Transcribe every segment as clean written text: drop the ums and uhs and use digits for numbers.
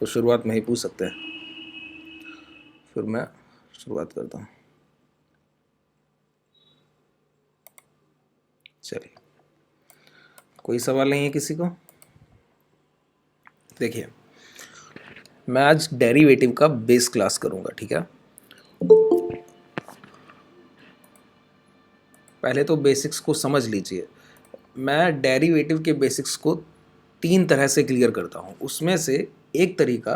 तो शुरुआत में ही पूछ सकते हैं। फिर मैं शुरुआत करता हूँ। चलिए, कोई सवाल नहीं है किसी को? देखिए, मैं आज डेरिवेटिव का बेस क्लास करूँगा, ठीक है। पहले तो बेसिक्स को समझ लीजिए। मैं डेरिवेटिव के बेसिक्स को 3 तरह से क्लियर करता हूँ। उसमें से एक तरीका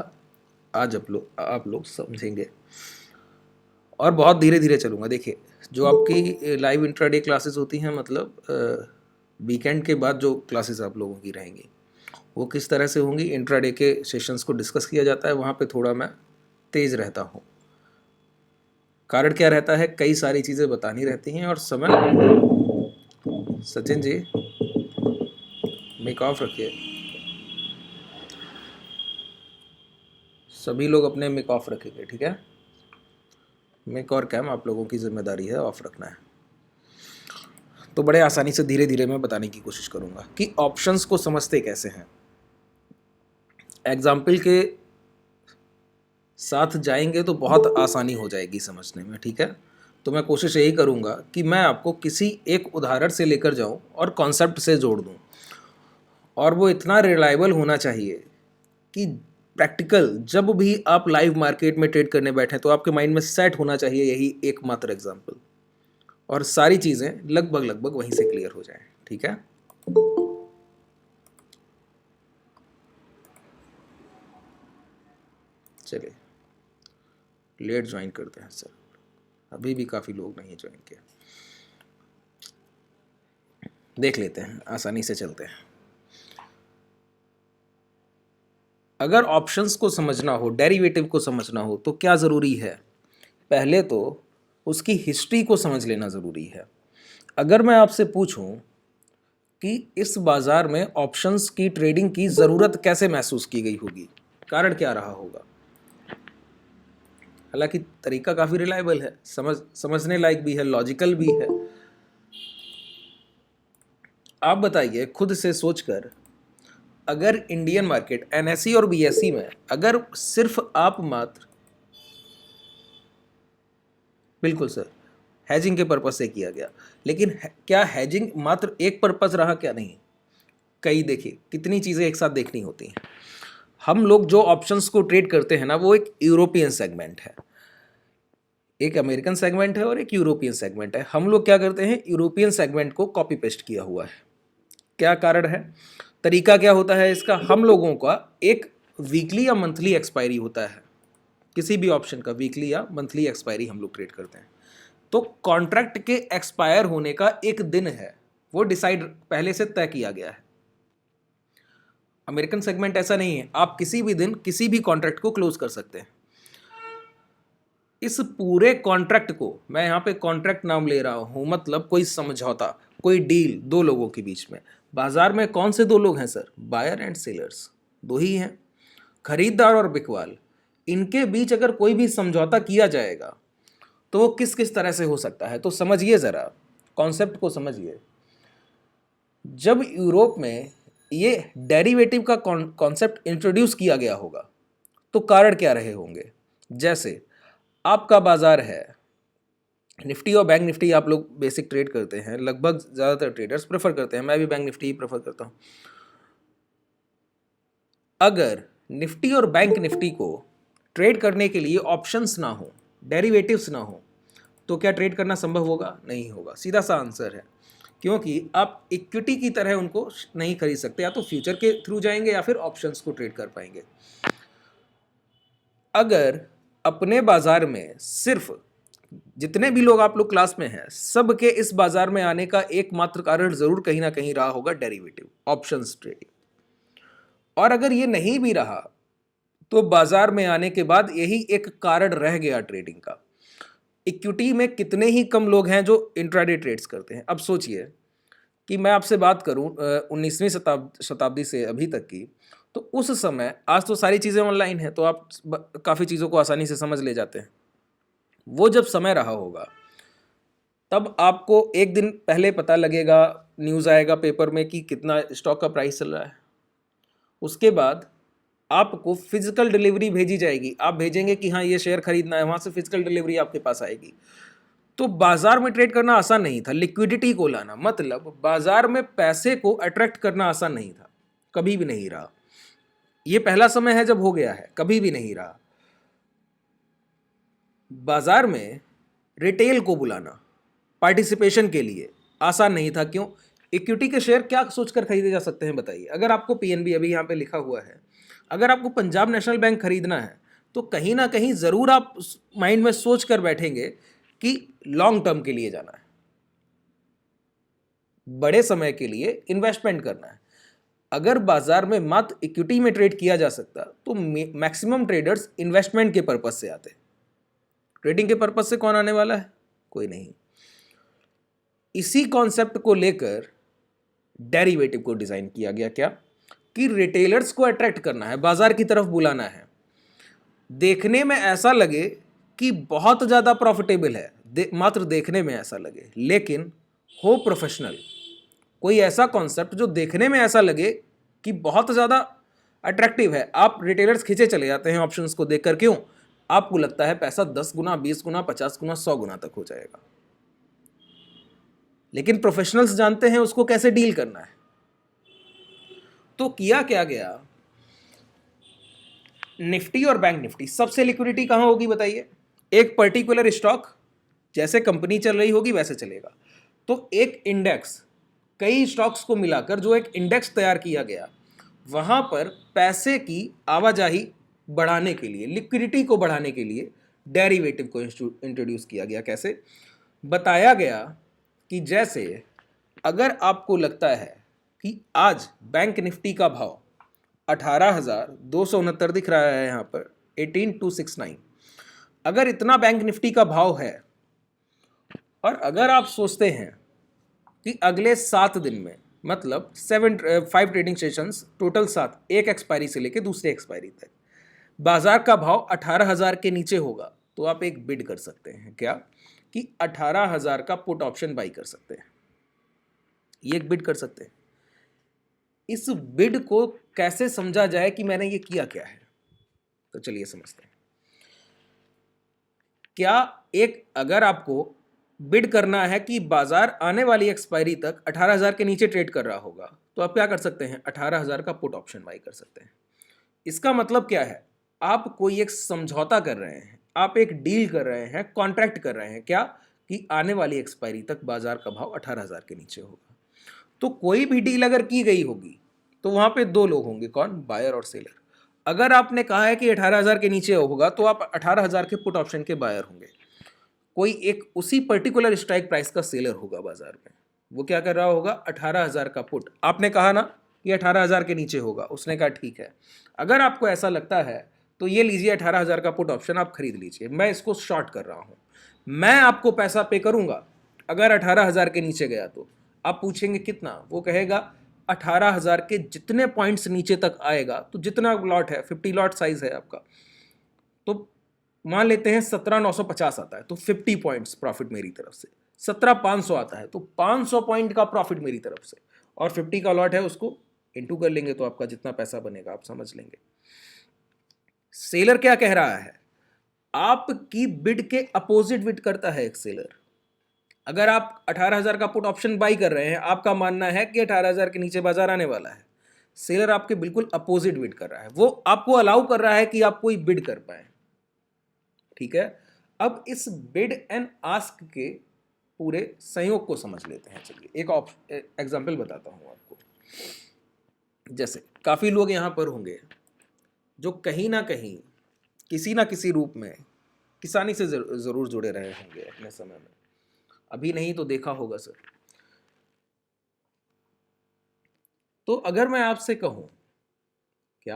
आज आप लोग समझेंगे और बहुत धीरे धीरे चलूँगा। देखिए, जो आपकी लाइव इंट्राडे क्लासेस होती हैं, मतलब वीकेंड के बाद जो क्लासेस आप लोगों की रहेंगी, वो किस तरह से होंगी। इंट्राडे के सेशंस को डिस्कस किया जाता है, वहाँ पे थोड़ा मैं तेज़ रहता हूँ। कारण क्या रहता है, कई सारी चीज़ें बतानी रहती हैं और समय। सचिन जी, मिक ऑफ रखिए। सभी लोग अपने मिक ऑफ रखेंगे, ठीक है। मिक और कैम आप लोगों की जिम्मेदारी है, ऑफ रखना है। तो बड़े आसानी से धीरे धीरे मैं बताने की कोशिश करूँगा कि ऑप्शंस को समझते कैसे हैं। एग्जाम्पल के साथ जाएंगे तो बहुत आसानी हो जाएगी समझने में, ठीक है। तो मैं कोशिश यही करूँगा कि मैं आपको किसी एक उदाहरण से लेकर जाऊँ और कॉन्सेप्ट से जोड़ दूँ, और वो इतना रिलायबल होना चाहिए कि प्रैक्टिकल जब भी आप लाइव मार्केट में ट्रेड करने बैठें तो आपके माइंड में सेट होना चाहिए यही एकमात्र एग्जाम्पल, और सारी चीज़ें लगभग लगभग वहीं से क्लियर हो जाएं, ठीक है। चलिए, लेट ज्वाइन करते हैं सर, अभी भी काफ़ी लोग नहीं ज्वाइन किया। देख लेते हैं, आसानी से चलते हैं। अगर ऑप्शंस को समझना हो, डेरिवेटिव को समझना हो, तो क्या ज़रूरी है? पहले तो उसकी हिस्ट्री को समझ लेना ज़रूरी है। अगर मैं आपसे पूछूं कि इस बाज़ार में ऑप्शंस की ट्रेडिंग की ज़रूरत कैसे महसूस की गई होगी, कारण क्या रहा होगा। हालांकि तरीका काफ़ी रिलायबल है, समझने लायक भी है, लॉजिकल भी है। आप बताइए खुद से सोचकर, अगर इंडियन मार्केट एनएसई और बीएसई में अगर सिर्फ आप मात्र, बिल्कुल सर, हैजिंग के पर्पज से किया गया, लेकिन क्या हैजिंग मात्र एक पर्पज रहा? क्या नहीं, कई, देखिए कितनी चीज़ें एक साथ देखनी होती हैं। हम लोग जो ऑप्शंस को ट्रेड करते हैं ना, वो एक यूरोपियन सेगमेंट है, एक अमेरिकन सेगमेंट है और एक यूरोपियन सेगमेंट है। हम लोग क्या करते हैं, यूरोपियन सेगमेंट को कॉपी पेस्ट किया हुआ है। क्या कारण है, तरीका क्या होता है इसका? हम लोगों का एक वीकली या मंथली एक्सपायरी होता है, किसी भी ऑप्शन का वीकली या मंथली एक्सपायरी हम लोग ट्रेड करते हैं। तो कॉन्ट्रैक्ट के एक्सपायर होने का एक दिन है, वो डिसाइड पहले से तय किया गया है। अमेरिकन सेगमेंट ऐसा नहीं है, आप किसी भी दिन किसी भी कॉन्ट्रैक्ट को क्लोज कर सकते हैं। इस पूरे कॉन्ट्रैक्ट को मैं यहाँ पे कॉन्ट्रैक्ट नाम ले रहा हूँ, मतलब कोई समझौता, कोई डील दो लोगों के बीच में। बाजार में कौन से दो लोग हैं सर? बायर एंड सेलर्स, दो ही हैं, खरीदार और बिकवाल। इनके बीच अगर कोई भी समझौता किया जाएगा तो वो किस किस तरह से हो सकता है, तो समझिए ज़रा, कॉन्सेप्ट को समझिए। जब यूरोप में ये डेरिवेटिव का कॉन्सेप्ट इंट्रोड्यूस किया गया होगा तो कारण क्या रहे होंगे। जैसे आपका बाजार है, निफ्टी और बैंक निफ्टी आप लोग बेसिक ट्रेड करते हैं, लगभग ज़्यादातर ट्रेडर्स प्रेफर करते हैं, मैं भी बैंक निफ्टी ही प्रेफर करता हूँ। अगर निफ्टी और बैंक निफ्टी को ट्रेड करने के लिए ऑप्शंस ना हो, डेरिवेटिव्स ना हो, तो क्या ट्रेड करना संभव होगा? नहीं होगा, सीधा सा आंसर है। क्योंकि आप इक्विटी की तरह उनको नहीं खरीद सकते, या तो फ्यूचर के थ्रू जाएंगे या फिर ऑप्शंस को ट्रेड कर पाएंगे। अगर अपने बाजार में सिर्फ जितने भी लोग आप लोग क्लास में हैं, सबके इस बाजार में आने का एकमात्र कारण जरूर कहीं ना कहीं रहा होगा डेरिवेटिव, ऑप्शंस ट्रेडिंग। और अगर ये नहीं भी रहा तो बाजार में आने के बाद यही एक कारण रह गया ट्रेडिंग का। इक्विटी में कितने ही कम लोग हैं जो इंट्राडे ट्रेड्स करते हैं। अब सोचिए कि मैं आपसे बात करूं 19वीं शताब्दी से अभी तक की, तो उस समय, आज तो सारी चीज़ें ऑनलाइन हैं तो आप काफ़ी चीज़ों को आसानी से समझ ले जाते हैं। वो जब समय रहा होगा तब आपको एक दिन पहले पता लगेगा, न्यूज़ आएगा पेपर में कि कितना स्टॉक का प्राइस चल रहा है। उसके बाद आपको फिजिकल डिलीवरी भेजी जाएगी, आप भेजेंगे कि हाँ ये शेयर खरीदना है, वहाँ से फिजिकल डिलीवरी आपके पास आएगी। तो बाजार में ट्रेड करना आसान नहीं था, लिक्विडिटी को लाना, मतलब बाजार में पैसे को अट्रैक्ट करना आसान नहीं था, कभी भी नहीं रहा। ये पहला समय है जब हो गया है, कभी भी नहीं रहा। बाजार में रिटेल को बुलाना पार्टिसिपेशन के लिए आसान नहीं था। क्यों? इक्विटी के शेयर क्या सोचकर खरीदे जा सकते हैं बताइए। अगर आपको पीएनबी, अभी यहाँ पे लिखा हुआ है, अगर आपको पंजाब नेशनल बैंक खरीदना है तो कहीं ना कहीं ज़रूर आप माइंड में सोच कर बैठेंगे कि लॉन्ग टर्म के लिए जाना है, बड़े समय के लिए इन्वेस्टमेंट करना है। अगर बाजार में मात्र इक्विटी में ट्रेड किया जा सकता तो मैक्सिमम ट्रेडर्स इन्वेस्टमेंट के पर्पज से आते। ट्रेडिंग के पर्पज से कौन आने वाला है? कोई नहीं। इसी कॉन्सेप्ट को लेकर डेरिवेटिव को डिजाइन किया गया, क्या कि रिटेलर्स को अट्रैक्ट करना है, बाजार की तरफ बुलाना है, देखने में ऐसा लगे कि बहुत ज्यादा प्रॉफिटेबल है, मात्र देखने में ऐसा लगे, लेकिन हो प्रोफेशनल। कोई ऐसा कॉन्सेप्ट जो देखने में ऐसा लगे कि बहुत ज्यादा अट्रैक्टिव है, आप रिटेलर्स खींचे चले जाते हैं ऑप्शंस को देखकर। क्यों? आपको लगता है पैसा 10 गुना, 20 गुना, 50 गुना, 100 गुना तक हो जाएगा, लेकिन प्रोफेशनल्स जानते हैं उसको कैसे डील करना है। तो किया क्या गया, निफ्टी और बैंक निफ्टी, सबसे लिक्विडिटी कहां होगी बताइए? एक पर्टिकुलर स्टॉक, जैसे कंपनी चल रही होगी वैसे चलेगा। तो एक इंडेक्स, कई स्टॉक्स को मिलाकर जो एक इंडेक्स तैयार किया गया, वहां पर पैसे की आवाजाही बढ़ाने के लिए, लिक्विडिटी को बढ़ाने के लिए डेरिवेटिव को इंट्रोड्यूस किया गया। कैसे? बताया गया कि जैसे अगर आपको लगता है कि आज बैंक निफ्टी का भाव 18,269 दिख रहा है, यहाँ पर 18,269, अगर इतना बैंक निफ्टी का भाव है, और अगर आप सोचते हैं कि अगले 7 दिन में, मतलब 5 ट्रेडिंग सेशंस टोटल 7, एक एक्सपायरी से लेकर दूसरे एक्सपायरी तक, बाजार का भाव 18,000 के नीचे होगा, तो आप एक बिड कर सकते हैं, क्या कि 18,000 का पुट ऑप्शन बाई कर सकते हैं। ये एक बिड कर सकते हैं। इस बिड को कैसे समझा जाए कि मैंने ये किया क्या है, तो चलिए समझते हैं। क्या एक, अगर आपको बिड करना है कि बाजार आने वाली एक्सपायरी तक 18,000 के नीचे ट्रेड कर रहा होगा, तो आप क्या कर सकते हैं? 18,000 का पुट ऑप्शन बाई कर सकते हैं। इसका मतलब क्या है? आप कोई एक समझौता कर रहे हैं, आप एक डील कर रहे हैं, कॉन्ट्रैक्ट कर रहे हैं, क्या कि आने वाली एक्सपायरी तक बाजार का भाव 18,000 के नीचे होगा। तो कोई भी डील अगर की गई होगी तो वहां पे दो लोग होंगे, कौन? बायर और सेलर। अगर आपने कहा है कि 18,000 के नीचे होगा तो आप 18,000 के पुट ऑप्शन के बायर होंगे। कोई एक उसी पर्टिकुलर स्ट्राइक प्राइस का सेलर होगा बाजार में, वो क्या कर रहा होगा? 18,000 का पुट, आपने कहा ना कि 18,000 के नीचे होगा, उसने कहा ठीक है। अगर आपको ऐसा लगता है तो ये लीजिए 18,000 का पुट ऑप्शन, आप खरीद लीजिए, मैं इसको शॉर्ट कर रहा हूं, मैं आपको पैसा पे करूंगा अगर 18,000 के नीचे गया तो। आप पूछेंगे कितना? वो कहेगा 18,000 के जितने पॉइंट्स नीचे तक आएगा, तो जितना लॉट है, 50 लॉट साइज है आपका, तो मान लेते हैं 17,950 आता है, तो 50 पॉइंट्स प्रॉफिट मेरी तरफ से। 17,500 आता है तो 500 पॉइंट का प्रॉफिट मेरी तरफ से, और 50 का लॉट है, उसको इंटू कर लेंगे तो आपका जितना पैसा बनेगा आप समझ लेंगे। सेलर क्या कह रहा है? आपकी बिड के अपोजिट बिड करता है एक सेलर। अगर आप 18,000 का पुट ऑप्शन बाई कर रहे हैं, आपका मानना है कि 18,000 के नीचे बाजार आने वाला है, सेलर आपके बिल्कुल अपोजिट बिड कर रहा है, वो आपको अलाउ कर रहा है कि आप कोई बिड कर पाए। ठीक है, अब इस बिड एंड आस्क के पूरे संयोग को समझ लेते हैं। चलिए एक एग्जांपल बताता हूं आपको। जैसे काफी लोग यहां पर होंगे जो कहीं ना कहीं किसी ना किसी रूप में किसानी से जरूर जुड़े रहे होंगे अपने समय में, अभी नहीं तो देखा होगा सर। तो अगर मैं आपसे कहूं क्या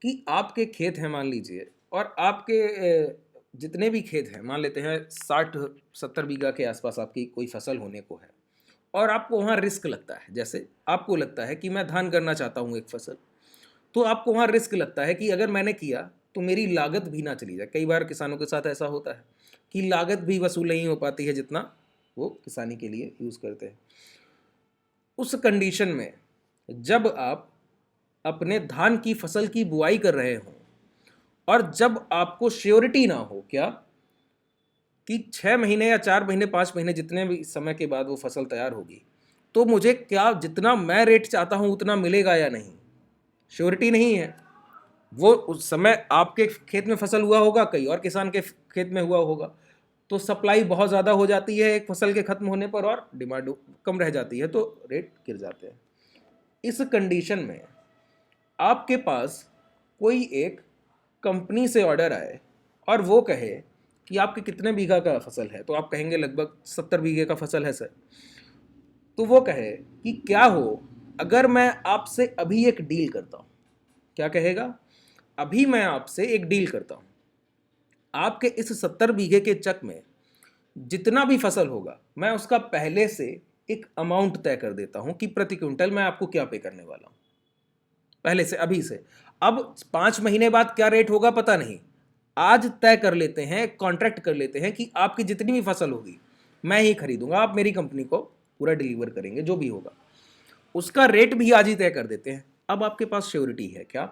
कि आपके खेत हैं मान लीजिए, और आपके जितने भी खेत हैं, मान लेते हैं 60-70 बीघा के आसपास आपकी कोई फसल होने को है, और आपको वहाँ रिस्क लगता है, जैसे आपको लगता है कि मैं धान करना चाहता हूँ एक फसल, तो आपको वहाँ रिस्क लगता है कि अगर मैंने किया तो मेरी लागत भी ना चली जाए। कई बार किसानों के साथ ऐसा होता है कि लागत भी वसूल नहीं हो पाती है जितना वो किसानी के लिए यूज़ करते हैं। उस कंडीशन में जब आप अपने धान की फसल की बुआई कर रहे हों और जब आपको श्योरिटी ना हो क्या कि 6 महीने या 4 महीने 5 महीने जितने भी समय के बाद वो फसल तैयार होगी, तो मुझे क्या जितना मैं रेट चाहता हूँ उतना मिलेगा या नहीं, श्योरिटी नहीं है। वो उस समय आपके खेत में फसल हुआ होगा, कई और किसान के खेत में हुआ होगा, तो सप्लाई बहुत ज़्यादा हो जाती है एक फसल के ख़त्म होने पर और डिमांड कम रह जाती है, तो रेट गिर जाते हैं। इस कंडीशन में आपके पास कोई एक कंपनी से ऑर्डर आए और वो कहे कि आपके कितने बीघा का फसल है, तो आप कहेंगे लगभग 70 बीघे का फसल है सर। तो वो कहे कि क्या हो अगर मैं आपसे अभी एक डील करता हूँ। क्या कहेगा? अभी मैं आपसे एक डील करता हूँ, आपके इस 70 बीघे के चक में जितना भी फसल होगा मैं उसका पहले से एक अमाउंट तय कर देता हूँ कि प्रति क्विंटल मैं आपको क्या पे करने वाला हूँ पहले से, अभी से। अब 5 महीने बाद क्या रेट होगा पता नहीं, आज तय कर लेते हैं, कॉन्ट्रैक्ट कर लेते हैं कि आपकी जितनी भी फसल होगी मैं ही खरीदूंगा, आप मेरी कंपनी को पूरा डिलीवर करेंगे, जो भी होगा उसका रेट भी आज ही तय कर देते हैं। अब आपके पास श्योरिटी है क्या?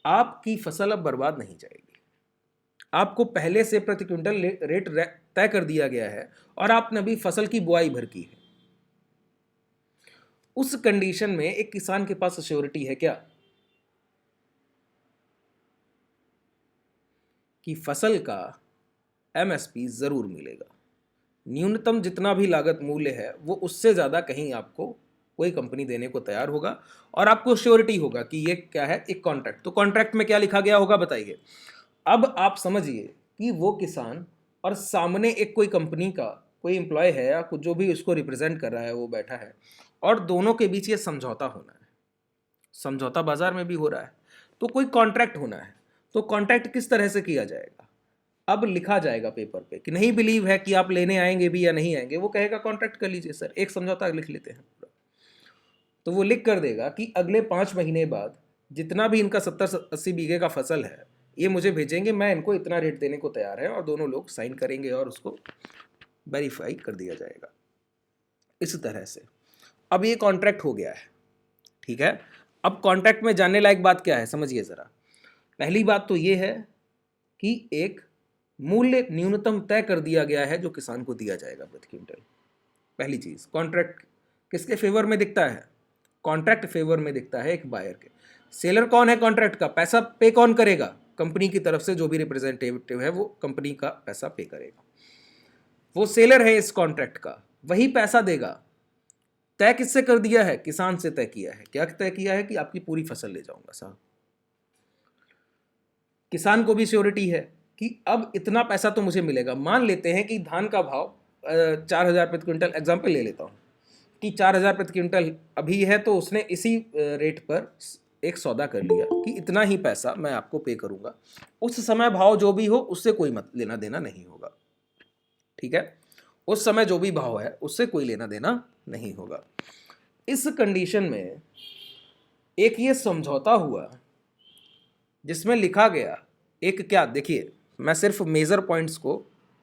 आपकी फसल अब बर्बाद नहीं जाएगी, आपको पहले से प्रति क्विंटल रेट तय कर दिया गया है और आपने अभी फसल की बुआई भर की है। उस कंडीशन में एक किसान के पास श्योरिटी है क्या कि फसल का एमएसपी जरूर मिलेगा, न्यूनतम जितना भी लागत मूल्य है वो उससे ज़्यादा कहीं आपको कोई कंपनी देने को तैयार होगा और आपको श्योरिटी होगा कि ये क्या है, एक कॉन्ट्रैक्ट। तो कॉन्ट्रैक्ट में क्या लिखा गया होगा बताइए। अब आप समझिए कि वो किसान और सामने एक कोई कंपनी का कोई एम्प्लॉय है या कुछ जो भी उसको रिप्रेजेंट कर रहा है वो बैठा है और दोनों के बीच ये समझौता होना है। समझौता बाजार में भी हो रहा है, तो कोई कॉन्ट्रैक्ट होना है। तो कॉन्ट्रैक्ट किस तरह से किया जाएगा? अब लिखा जाएगा पेपर पे कि नहीं बिलीव है कि आप लेने आएंगे भी या नहीं आएंगे, वो कहेगा कॉन्ट्रैक्ट कर लीजिए सर, एक समझौता लिख लेते हैं पूरा। तो वो लिख कर देगा कि अगले 5 महीने बाद जितना भी इनका 70-80 बीघे का फसल है ये मुझे भेजेंगे, मैं इनको इतना रेट देने को तैयार है, और दोनों लोग साइन करेंगे और उसको वेरीफाई कर दिया जाएगा। इस तरह से अब ये कॉन्ट्रैक्ट हो गया है, ठीक है। अब कॉन्ट्रैक्ट में जानने लायक बात क्या है समझिए ज़रा। पहली बात तो ये है कि एक मूल्य न्यूनतम तय कर दिया गया है जो किसान को दिया जाएगा प्रति क्विंटल। पहली चीज़, कॉन्ट्रैक्ट किसके फेवर में दिखता है? कॉन्ट्रैक्ट फेवर में दिखता है एक बायर के। सेलर कौन है कॉन्ट्रैक्ट का? पैसा पे कौन करेगा? कंपनी की तरफ से जो भी रिप्रेजेंटेटिव है वो कंपनी का पैसा पे करेगा। वो सेलर है इस कॉन्ट्रैक्ट का, वही पैसा देगा। तय किससे कर दिया है? किसान से तय किया है। क्या तय किया है? कि आपकी पूरी फसल ले जाऊंगा साहब। किसान को भी श्योरिटी है कि अब इतना पैसा तो मुझे मिलेगा। मान लेते हैं कि धान का भाव 4,000 प्रति क्विंटल, एग्जाम्पल ले लेता हूँ कि 4,000 प्रति क्विंटल अभी है, तो उसने इसी रेट पर एक सौदा कर लिया कि इतना ही पैसा मैं आपको पे करूंगा। उस समय भाव जो भी हो उससे कोई मत लेना देना नहीं होगा, ठीक है। उस समय जो भी भाव है उससे कोई लेना देना नहीं होगा। इस कंडीशन में एक ये समझौता हुआ जिसमें लिखा गया एक, क्या देखिए मैं सिर्फ मेजर पॉइंट्स को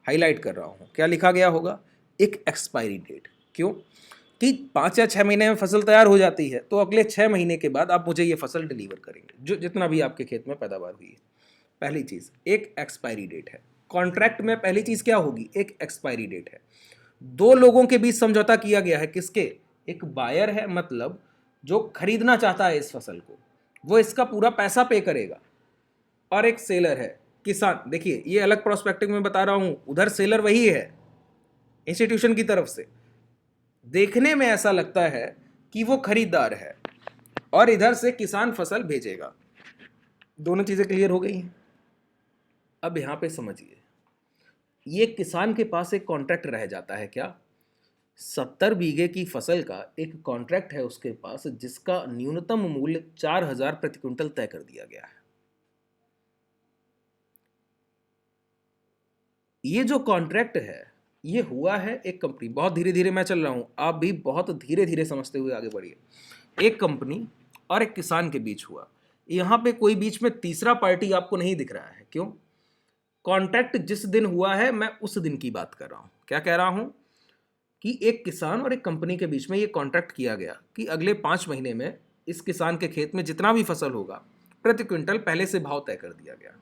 हाईलाइट कर रहा हूँ। क्या लिखा गया होगा? एक एक्सपायरी डेट। क्यों? कि 5 या 6 महीने में फसल तैयार हो जाती है, तो अगले 6 महीने के बाद आप मुझे ये फसल डिलीवर करेंगे जो जितना भी आपके खेत में पैदावार हुई है। पहली चीज़ एक एक्सपायरी डेट है। कॉन्ट्रैक्ट में पहली चीज़ क्या होगी? एक एक्सपायरी डेट है। दो लोगों के बीच समझौता किया गया है। किसके? एक बायर है, मतलब जो खरीदना चाहता है इस फसल को, वो इसका पूरा पैसा पे करेगा, और एक सेलर है किसान। देखिए ये अलग प्रोस्पेक्टिव में बता रहा हूं, उधर सेलर वही है इंस्टीट्यूशन की तरफ से, देखने में ऐसा लगता है कि वो खरीदार है, और इधर से किसान फसल भेजेगा। दोनों चीजें क्लियर हो गई हैं। अब यहां पे समझिए, ये किसान के पास एक कॉन्ट्रैक्ट रह जाता है। क्या? 70 बीघे की फसल का एक कॉन्ट्रैक्ट है उसके पास, जिसका न्यूनतम मूल्य 4,000 प्रति क्विंटल तय कर दिया गया है। ये जो कॉन्ट्रैक्ट है ये हुआ है एक कंपनी, बहुत धीरे धीरे मैं चल रहा हूं, आप भी बहुत धीरे धीरे समझते हुए आगे बढ़िए। एक कंपनी और एक किसान के बीच हुआ। यहां पे कोई बीच में तीसरा पार्टी आपको नहीं दिख रहा है। क्यों? कॉन्ट्रैक्ट जिस दिन हुआ है मैं उस दिन की बात कर रहा हूं। क्या कह रहा हूं? कि एक किसान और एक कंपनी के बीच में ये कॉन्ट्रैक्ट किया गया कि अगले 5 महीने में इस किसान के खेत में जितना भी फसल होगा प्रति क्विंटल पहले से भाव तय कर दिया गया।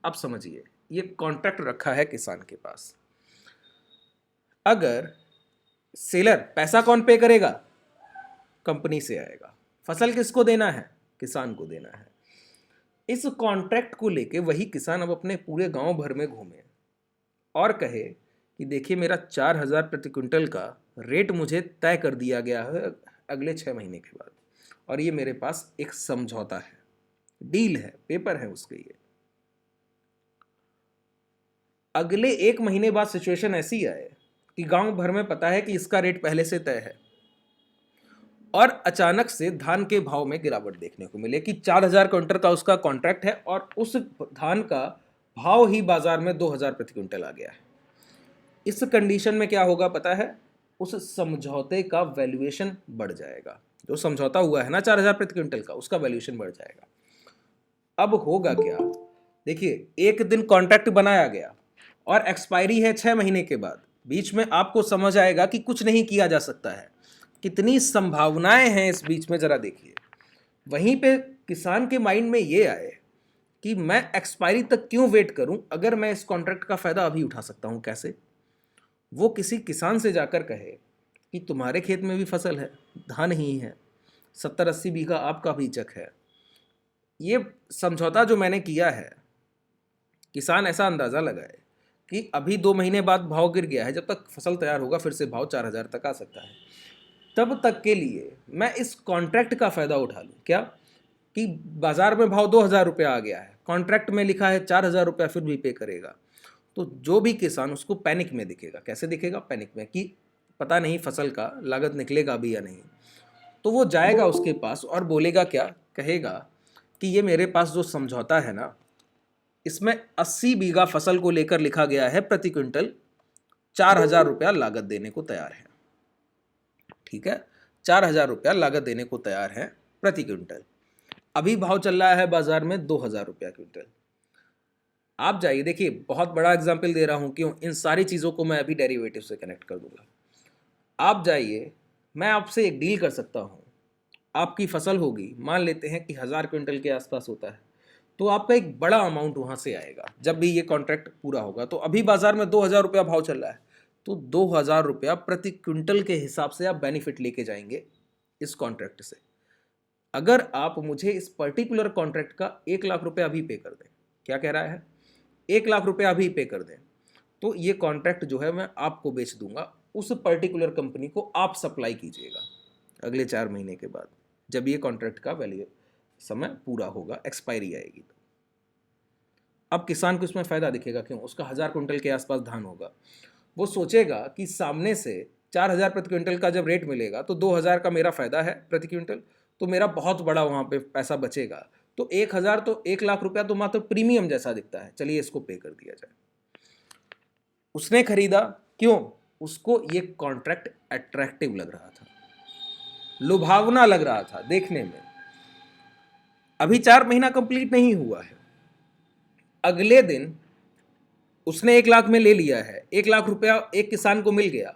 अब समझिए, ये कॉन्ट्रैक्ट रखा है किसान के पास। अगर सेलर, पैसा कौन पे करेगा? कंपनी से आएगा। फसल किसको देना है? किसान को देना है। इस कॉन्ट्रैक्ट को लेके वही किसान अब अपने पूरे गांव भर में घूमे और कहे कि देखिए, मेरा 4,000 प्रति क्विंटल का रेट मुझे तय कर दिया गया है अगले 6 महीने के बाद, और ये मेरे पास एक समझौता है, डील है, पेपर है उसके। ये अगले 1 महीने बाद सिचुएशन ऐसी आए कि गांव भर में पता है कि इसका रेट पहले से तय है, और अचानक से धान के भाव में गिरावट देखने को मिले कि 4,000 क्विंटल का उसका कॉन्ट्रैक्ट है और उस धान का भाव ही बाजार में 2,000 प्रति क्विंटल आ गया है। इस कंडीशन में क्या होगा पता है? उस समझौते का वैल्यूएशन बढ़ जाएगा। जो समझौता हुआ है ना 4,000 प्रति क्विंटल का, उसका वैल्यूएशन बढ़ जाएगा। अब होगा क्या? देखिए, एक दिन कॉन्ट्रैक्ट बनाया गया और एक्सपायरी है 6 महीने के बाद। बीच में आपको समझ आएगा कि कुछ नहीं किया जा सकता है, कितनी संभावनाएं हैं इस बीच में, जरा देखिए। वहीं पे किसान के माइंड में ये आए कि मैं एक्सपायरी तक क्यों वेट करूं, अगर मैं इस कॉन्ट्रैक्ट का फायदा अभी उठा सकता हूं। कैसे? वो किसी किसान से जाकर कहे कि तुम्हारे खेत में भी फसल है, धान ही है, 70-80 बीघा आपका भी चक है, ये समझौता जो मैंने किया है, किसान ऐसा अंदाजा लगाए कि अभी 2 महीने बाद भाव गिर गया है, जब तक फसल तैयार होगा फिर से भाव 4,000 तक आ सकता है, तब तक के लिए मैं इस कॉन्ट्रैक्ट का फायदा उठा लूँ। क्या कि बाजार में भाव 2,000 रुपया आ गया है, कॉन्ट्रैक्ट में लिखा है 4,000 रुपया फिर भी पे करेगा, तो जो भी किसान, उसको पैनिक में दिखेगा। कैसे दिखेगा? पैनिक में, कि पता नहीं फसल का लागत निकलेगा भी या नहीं। तो वो जाएगा उसके पास और बोलेगा क्या? कहेगा कि ये मेरे पास जो समझौता है ना, इसमें 80 बीघा फसल को लेकर लिखा गया है, प्रति क्विंटल 4,000 रुपया लागत देने को तैयार है। ठीक है, 4,000 रुपया लागत देने को तैयार है प्रति क्विंटल। अभी भाव चल रहा है बाजार में 2,000 रुपया क्विंटल। आप जाइए, देखिए, बहुत बड़ा एग्जाम्पल दे रहा हूं, क्यों? इन सारी चीज़ों को मैं अभी डेरिवेटिव से कनेक्ट कर दूंगा। आप जाइए, मैं आपसे एक डील कर सकता हूं। आपकी फसल होगी, मान लेते हैं कि 1,000 क्विंटल के आसपास होता है, तो आपका एक बड़ा अमाउंट वहां से आएगा जब भी ये कॉन्ट्रैक्ट पूरा होगा। तो अभी बाजार में 2,000 रुपया भाव चल रहा है, तो 2,000 रुपया प्रति क्विंटल के हिसाब से आप बेनिफिट लेके जाएंगे इस कॉन्ट्रैक्ट से। अगर आप मुझे इस पर्टिकुलर कॉन्ट्रैक्ट का 1,00,000 रुपया अभी पे कर दें, क्या कह रहा है? 1,00,000 रुपया अभी पे कर दें, तो ये कॉन्ट्रैक्ट जो है मैं आपको बेच दूंगा, उस पर्टिकुलर कंपनी को आप सप्लाई कीजिएगा अगले 4 महीने के बाद, जब ये कॉन्ट्रैक्ट का वैल्यू समय पूरा होगा, एक्सपायरी आएगी। तो अब किसान को इसमें फ़ायदा दिखेगा। क्यों? उसका 1,000 कुंटल के आसपास धान होगा। वो सोचेगा कि सामने से 4,000 प्रति क्विंटल का जब रेट मिलेगा तो 2,000 का मेरा फ़ायदा है प्रति क्विंटल, तो मेरा बहुत बड़ा वहाँ पे पैसा बचेगा। तो 1,000 तो 1,00,000 रुपया तो मात्र प्रीमियम जैसा दिखता है, चलिए इसको पे कर दिया जाए। उसने खरीदा। क्यों? उसको ये कॉन्ट्रैक्ट अट्रैक्टिव लग रहा था, लुभावना लग रहा था देखने में। अभी 4 महीना कंप्लीट नहीं हुआ है, अगले दिन उसने 1,00,000 में ले लिया है, 1,00,000 रुपया एक किसान को मिल गया,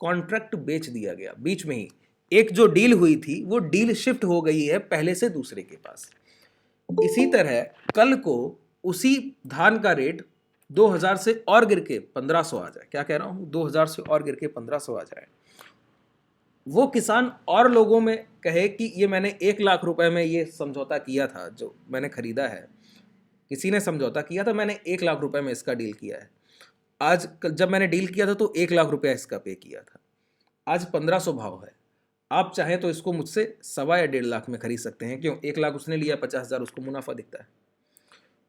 कॉन्ट्रैक्ट बेच दिया गया। बीच में ही एक जो डील हुई थी वो डील शिफ्ट हो गई है पहले से दूसरे के पास। इसी तरह कल को उसी धान का रेट 2,000 से और गिर के 1,500 आ जाए, क्या कह रहा हूं, 2,000 से और गिर के 1,500 आ जाए, वो किसान और लोगों में कहे कि ये मैंने 1,00,000 रुपए में ये समझौता किया था, जो मैंने खरीदा है, किसी ने समझौता किया था, मैंने 1,00,000 रुपए में इसका डील किया है। आज जब मैंने डील किया था तो 1,00,000 रुपया इसका पे किया था, आज 1,500 भाव है। आप चाहें तो इसको मुझसे 1.25 या 1.5 में खरीद सकते हैं। क्यों? 1,00,000 उसने लिया, 50,000 उसको मुनाफा दिखता है।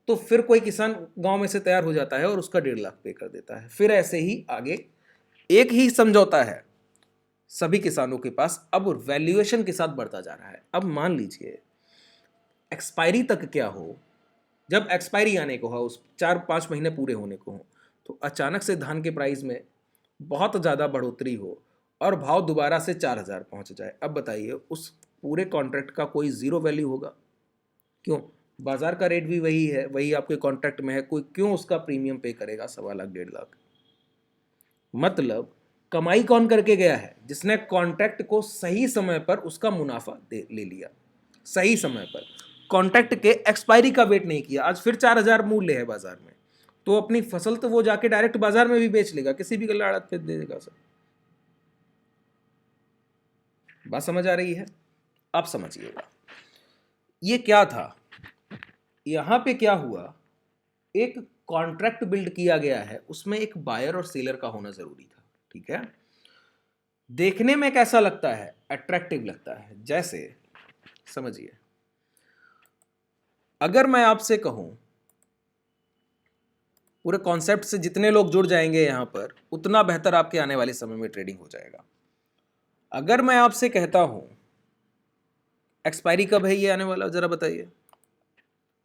तो फिर कोई किसान गांव में से तैयार हो जाता है और उसका 1.5 पे कर देता है। फिर ऐसे ही आगे एक ही समझौता है सभी किसानों के पास, अब वैल्यूएशन के साथ बढ़ता जा रहा है। अब मान लीजिए एक्सपायरी तक क्या हो, जब एक्सपायरी आने को हो, उस 4-5 महीने पूरे होने को हो, तो अचानक से धान के प्राइस में बहुत ज़्यादा बढ़ोतरी हो और भाव दोबारा से 4,000 पहुंच जाए। अब बताइए, उस पूरे कॉन्ट्रैक्ट का कोई ज़ीरो वैल्यू होगा? क्यों? बाजार का रेट भी वही है, वही आपके कॉन्ट्रैक्ट में है, कोई क्यों उसका प्रीमियम पे करेगा 1.25 लाख 1.5 लाख? मतलब कमाई कौन करके गया है? जिसने कॉन्ट्रैक्ट को सही समय पर उसका मुनाफा ले लिया, सही समय पर, कॉन्ट्रैक्ट के एक्सपायरी का वेट नहीं किया। आज फिर 4,000 मूल्य है बाजार में, तो अपनी फसल तो वो जाके डायरेक्ट बाजार में भी बेच लेगा, किसी भी गल्ला आड़त पे दे देगा सर। बात समझ आ रही है? आप समझिएगा ये क्या था, यहां पे क्या हुआ, एक कॉन्ट्रैक्ट बिल्ड किया गया है, उसमें एक बायर और सेलर का होना जरूरी था। ठीक है, देखने में कैसा लगता है? अट्रैक्टिव लगता है। जैसे समझिए, अगर मैं आपसे कहूं, पूरे कॉन्सेप्ट से जितने लोग जुड़ जाएंगे यहां पर, उतना बेहतर आपके आने वाले समय में ट्रेडिंग हो जाएगा। अगर मैं आपसे कहता हूं एक्सपायरी कब है ये आने वाला, जरा बताइए।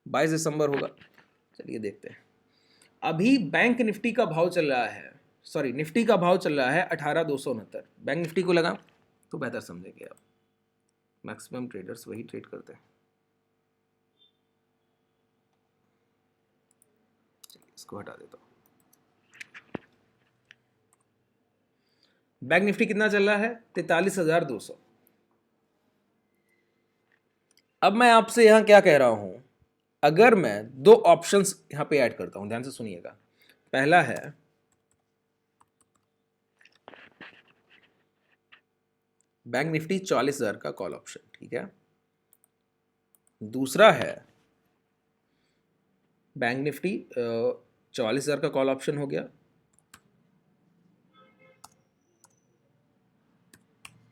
22 दिसंबर होगा। चलिए देखते हैं। अभी बैंक निफ्टी का भाव चल रहा है, सॉरी निफ्टी का भाव चल रहा है 18,269। बैंक निफ्टी को लगा तो बेहतर समझेंगे आप, मैक्सिमम ट्रेडर्स वही ट्रेड करते हैं। इसको हटा देता हूं। बैंक निफ्टी कितना चल रहा है? 43,200। अब मैं आपसे यहां क्या कह रहा हूं, अगर मैं दो ऑप्शंस यहां पे ऐड करता हूं, ध्यान से सुनिएगा। पहला है बैंक निफ्टी 44,000 का कॉल ऑप्शन, ठीक है। दूसरा है बैंक निफ्टी 44,000 का कॉल ऑप्शन हो गया,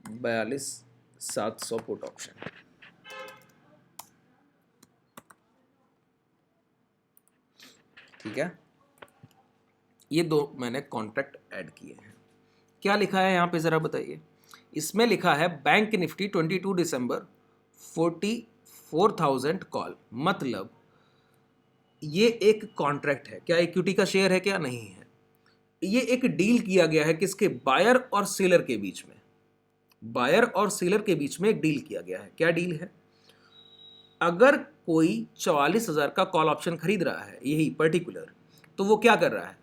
42,700 पुट ऑप्शन। ठीक है, ये दो मैंने कॉन्ट्रैक्ट ऐड किए हैं। क्या लिखा है यहां पे जरा बताइए। इसमें लिखा है बैंक निफ्टी 22 दिसंबर 44,000 कॉल, मतलब ये एक कॉन्ट्रैक्ट है। क्या इक्विटी का शेयर है? क्या नहीं है। ये एक डील किया गया है किसके? बायर और सेलर के बीच में। बायर और सेलर के बीच में एक डील किया गया है। क्या डील है? अगर कोई 44,000 का कॉल ऑप्शन खरीद रहा है, यही पर्टिकुलर, तो वो क्या कर रहा है?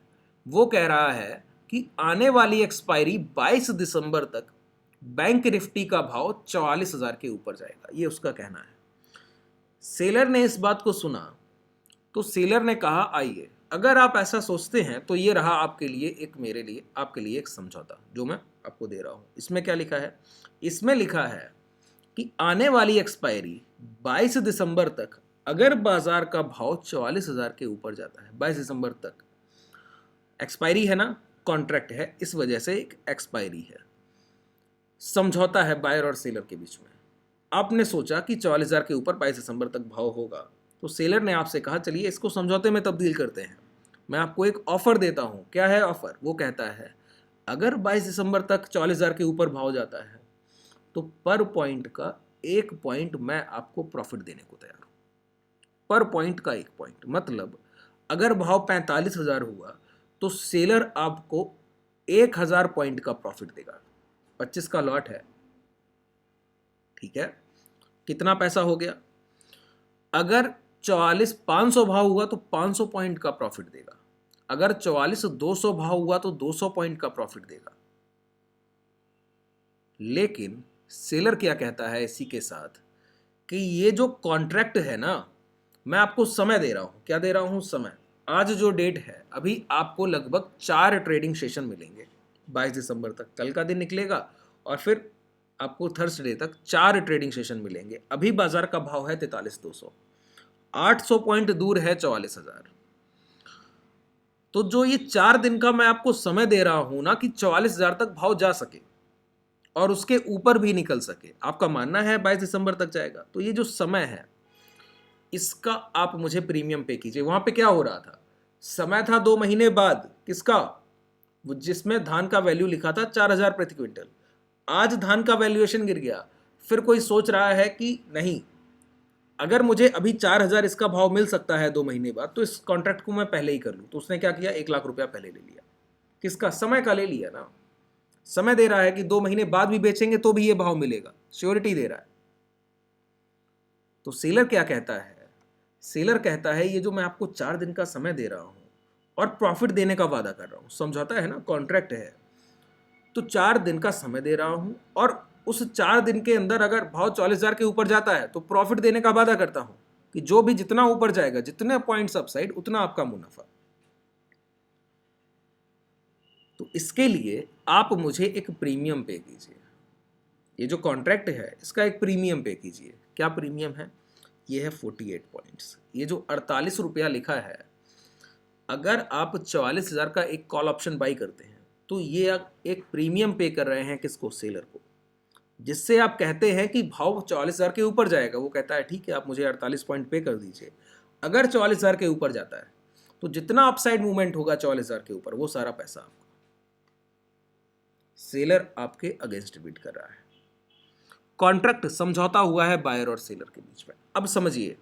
वो कह रहा है कि आने वाली एक्सपायरी 22 दिसंबर तक बैंक निफ्टी का भाव 44,000 के ऊपर जाएगा, ये उसका कहना है। सेलर ने इस बात को सुना तो सेलर ने कहा आइए, अगर आप ऐसा सोचते हैं तो ये रहा आपके लिए एक, मेरे लिए, आपके लिए एक समझौता जो मैं आपको दे रहा हूं। इसमें क्या लिखा है? इसमें लिखा है कि आने वाली एक्सपायरी 22 दिसंबर तक अगर बाजार का भाव 44,000 के ऊपर जाता है, 22 दिसंबर तक एक्सपायरी है ना, कॉन्ट्रैक्ट है, इस वजह से एक एक्सपायरी है, समझौता है बायर और सेलर के बीच में। आपने सोचा कि 44,000 के ऊपर 22 दिसंबर तक भाव होगा, तो सेलर ने आपसे कहा चलिए इसको समझौते में तब्दील करते हैं, मैं आपको एक ऑफर देता हूं। क्या है ऑफर? वो कहता है अगर 22 दिसंबर तक 44,000 के ऊपर भाव जाता है तो पर पॉइंट का 1 पॉइंट मैं आपको प्रॉफिट देने को तैयार हूं। पर पॉइंट का 1 पॉइंट, मतलब अगर भाव 45,000 हुआ तो सेलर आपको 1,000 पॉइंट का प्रॉफिट देगा। 25 का लॉट है, ठीक है। कितना पैसा हो गया? अगर 44,500 भाव हुआ तो 500 पॉइंट का प्रॉफिट देगा। अगर 44,200 भाव हुआ तो 200 पॉइंट का प्रॉफिट देगा। लेकिन सेलर क्या कहता है इसी के साथ कि ये जो कॉन्ट्रैक्ट है ना, मैं आपको समय दे रहा हूं। क्या दे रहा हूं? समय। आज जो डेट है, अभी आपको लगभग 4 ट्रेडिंग सेशन मिलेंगे 22 दिसंबर तक। कल का दिन निकलेगा और फिर आपको थर्सडे तक 4 ट्रेडिंग सेशन मिलेंगे। अभी बाजार का भाव है 43,200, 800 पॉइंट दूर है 44,000। तो जो ये 4 दिन का मैं आपको समय दे रहा हूं ना, कि 44,000 तक भाव जा सके और उसके ऊपर भी निकल सके, आपका मानना है 22 दिसंबर तक जाएगा, तो ये जो समय है इसका आप मुझे प्रीमियम पे कीजिए। वहां पे क्या हो रहा था? समय था 2 महीने बाद, किसका? वो जिसमें धान का वैल्यू लिखा था 4,000 प्रति क्विंटल। आज धान का वैल्यूएशन गिर गया, फिर कोई सोच रहा है कि नहीं, अगर मुझे अभी 4,000 इसका भाव मिल सकता है 2 महीने बाद, तो इस कॉन्ट्रैक्ट को मैं पहले ही कर लूं। तो उसने क्या किया? 1,00,000 रुपया पहले ले लिया। किसका? समय का ले लिया ना। समय दे रहा है कि 2 महीने बाद भी बेचेंगे तो भी ये भाव मिलेगा, श्योरिटी दे रहा है। तो सेलर क्या कहता है? सेलर कहता है ये जो मैं आपको 4 दिन का समय दे रहा हूं और प्रॉफिट देने का वादा कर रहा हूं, समझौता है ना, कॉन्ट्रैक्ट है, तो 4 दिन का समय दे रहा हूं और उस 4 दिन के अंदर अगर भाव 44,000 के ऊपर जाता है तो प्रॉफिट देने का वादा करता हूं कि जो भी जितना ऊपर जाएगा, जितने पॉइंट्स अपसाइड, उतना आपका मुनाफा। तो इसके लिए आप मुझे एक प्रीमियम पे कीजिए। ये जो कॉन्ट्रैक्ट है इसका एक प्रीमियम पे कीजिए। क्या प्रीमियम है? ये है 48 पॉइंट्स। ये जो 48 रुपया लिखा है, अगर आप 44,000 का एक कॉल ऑप्शन बाई करते हैं तो ये एक प्रीमियम पे कर रहे हैं किसको? सेलर को। जिससे आप कहते हैं कि भाव 44,000 के ऊपर जाएगा, वो कहता है ठीक है आप मुझे 48 पॉइंट पे कर दीजिए। अगर 44,000 के ऊपर जाता है तो जितना अपसाइड मूवमेंट होगा 44,000 के ऊपर, वो सारा पैसा आपका। सेलर आपके अगेंस्ट बिड कर रहा है। कॉन्ट्रैक्ट समझौता हुआ है बायर और सेलर के बीच में। अब समझिए,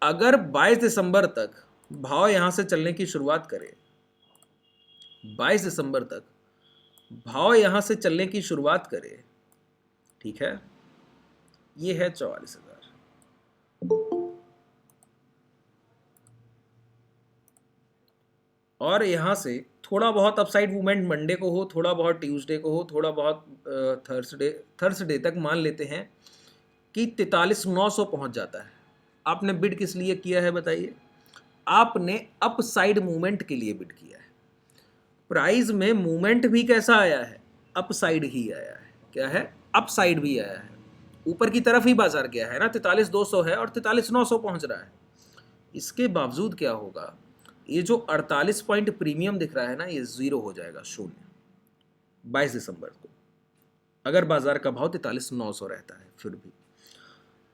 अगर 22 दिसंबर तक भाव यहां से चलने की शुरुआत करे, 22 दिसंबर तक भाव यहां से चलने की शुरुआत करे, ठीक है, ये है 44,000। और यहां से थोड़ा बहुत अपसाइड मूवमेंट मंडे को हो, थोड़ा बहुत ट्यूसडे को हो, थोड़ा बहुत थर्सडे तक मान लेते हैं कि 43,900 पहुंच जाता है। आपने बिड किस लिए किया है बताइए? आपने अपसाइड मूवमेंट के लिए बिड किया है। प्राइस में मूवमेंट भी कैसा आया है? अपसाइड ही आया है। क्या है? अपसाइड भी आया है। ऊपर की तरफ ही बाजार गया है ना, 43,200 है और 43,900 पहुंच रहा है। इसके बावजूद क्या होगा? ये जो 48 पॉइंट प्रीमियम दिख रहा है ना, ये जीरो हो जाएगा, शून्य, 22 दिसंबर को, अगर बाजार का भाव 43,900 रहता है। फिर भी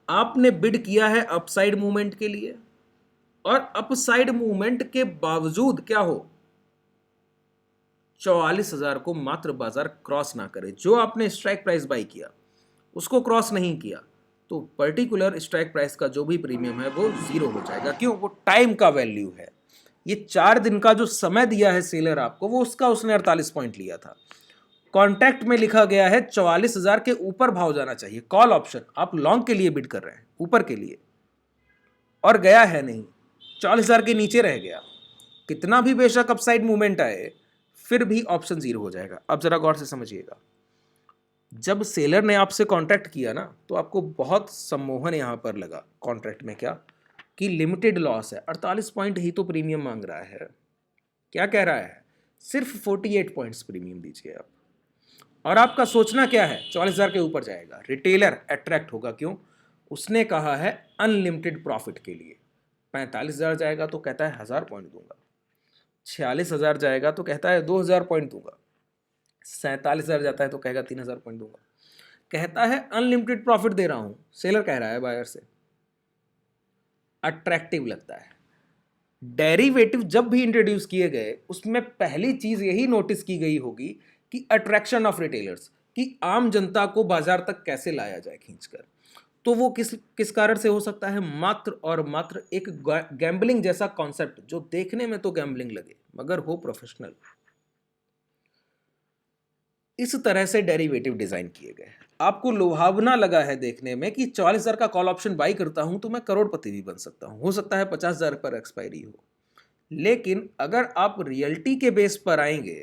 आपने बिड किया है अपसाइड मूवमेंट के लिए, और अपसाइड मूवमेंट के बावजूद क्या हो, 44,000 को मात्र बाजार क्रॉस ना करे। जो आपने स्ट्राइक प्राइस बाई किया उसको क्रॉस नहीं किया तो पर्टिकुलर स्ट्राइक प्राइस का जो भी प्रीमियम है वो जीरो हो जाएगा। क्यों? वो टाइम का वैल्यू है। ये 4 दिन का जो समय दिया है सेलर आपको, वो उसका उसने 48 पॉइंट लिया था। कॉन्ट्रैक्ट में लिखा गया है 44,000 के ऊपर भाव जाना चाहिए। कॉल ऑप्शन, आप लॉन्ग के लिए बिड कर रहे हैं, ऊपर के लिए, और गया है नहीं, 44,000 के नीचे रह गया। कितना भी बेशक अपसाइड मूवमेंट आए, फिर भी ऑप्शन जीरो हो जाएगा। अब जरा गौर से समझिएगा, जब सेलर ने आपसे कॉन्ट्रैक्ट किया ना, तो आपको बहुत सम्मोहन यहां पर लगा कॉन्ट्रैक्ट में, क्या कि लिमिटेड लॉस है, 48 पॉइंट ही तो प्रीमियम मांग रहा है। क्या कह रहा है? सिर्फ 48 पॉइंट्स प्रीमियम दीजिए आप। और आपका सोचना क्या है? 44,000 के ऊपर जाएगा, रिटेलर अट्रैक्ट होगा। क्यों? उसने कहा है अनलिमिटेड प्रॉफिट के लिए। 45,000 जाएगा तो कहता है 1,000 पॉइंट दूंगा, 46,000 जाएगा तो कहता है 2,000 पॉइंट दूंगा, 47,000 जाता है तो कहेगा 3,000 पॉइंट दूंगा। कहता है अनलिमिटेड प्रॉफिट दे रहा हूं, सेलर कह रहा है बायर से। अट्रैक्टिव लगता है। डेरिवेटिव जब भी इंट्रोड्यूस किए गए, उसमें पहली चीज यही नोटिस की गई होगी कि अट्रैक्शन ऑफ रिटेलर्स, कि आम जनता को बाजार तक कैसे लाया जाए खींचकर। तो वो किस कारण से हो सकता है? मात्र और मात्र एक गैम्बलिंग जैसा कॉन्सेप्ट, जो देखने में तो गैम्बलिंग लगे मगर हो प्रोफेशनल। इस तरह से डेरिवेटिव डिजाइन किए गए। आपको लुभावना लगा है देखने में कि 44,000 का कॉल ऑप्शन बाई करता हूं तो मैं करोड़पति भी बन सकता हूं, हो सकता है 50,000 पर एक्सपायरी हो। लेकिन अगर आप रियलिटी के बेस पर आएंगे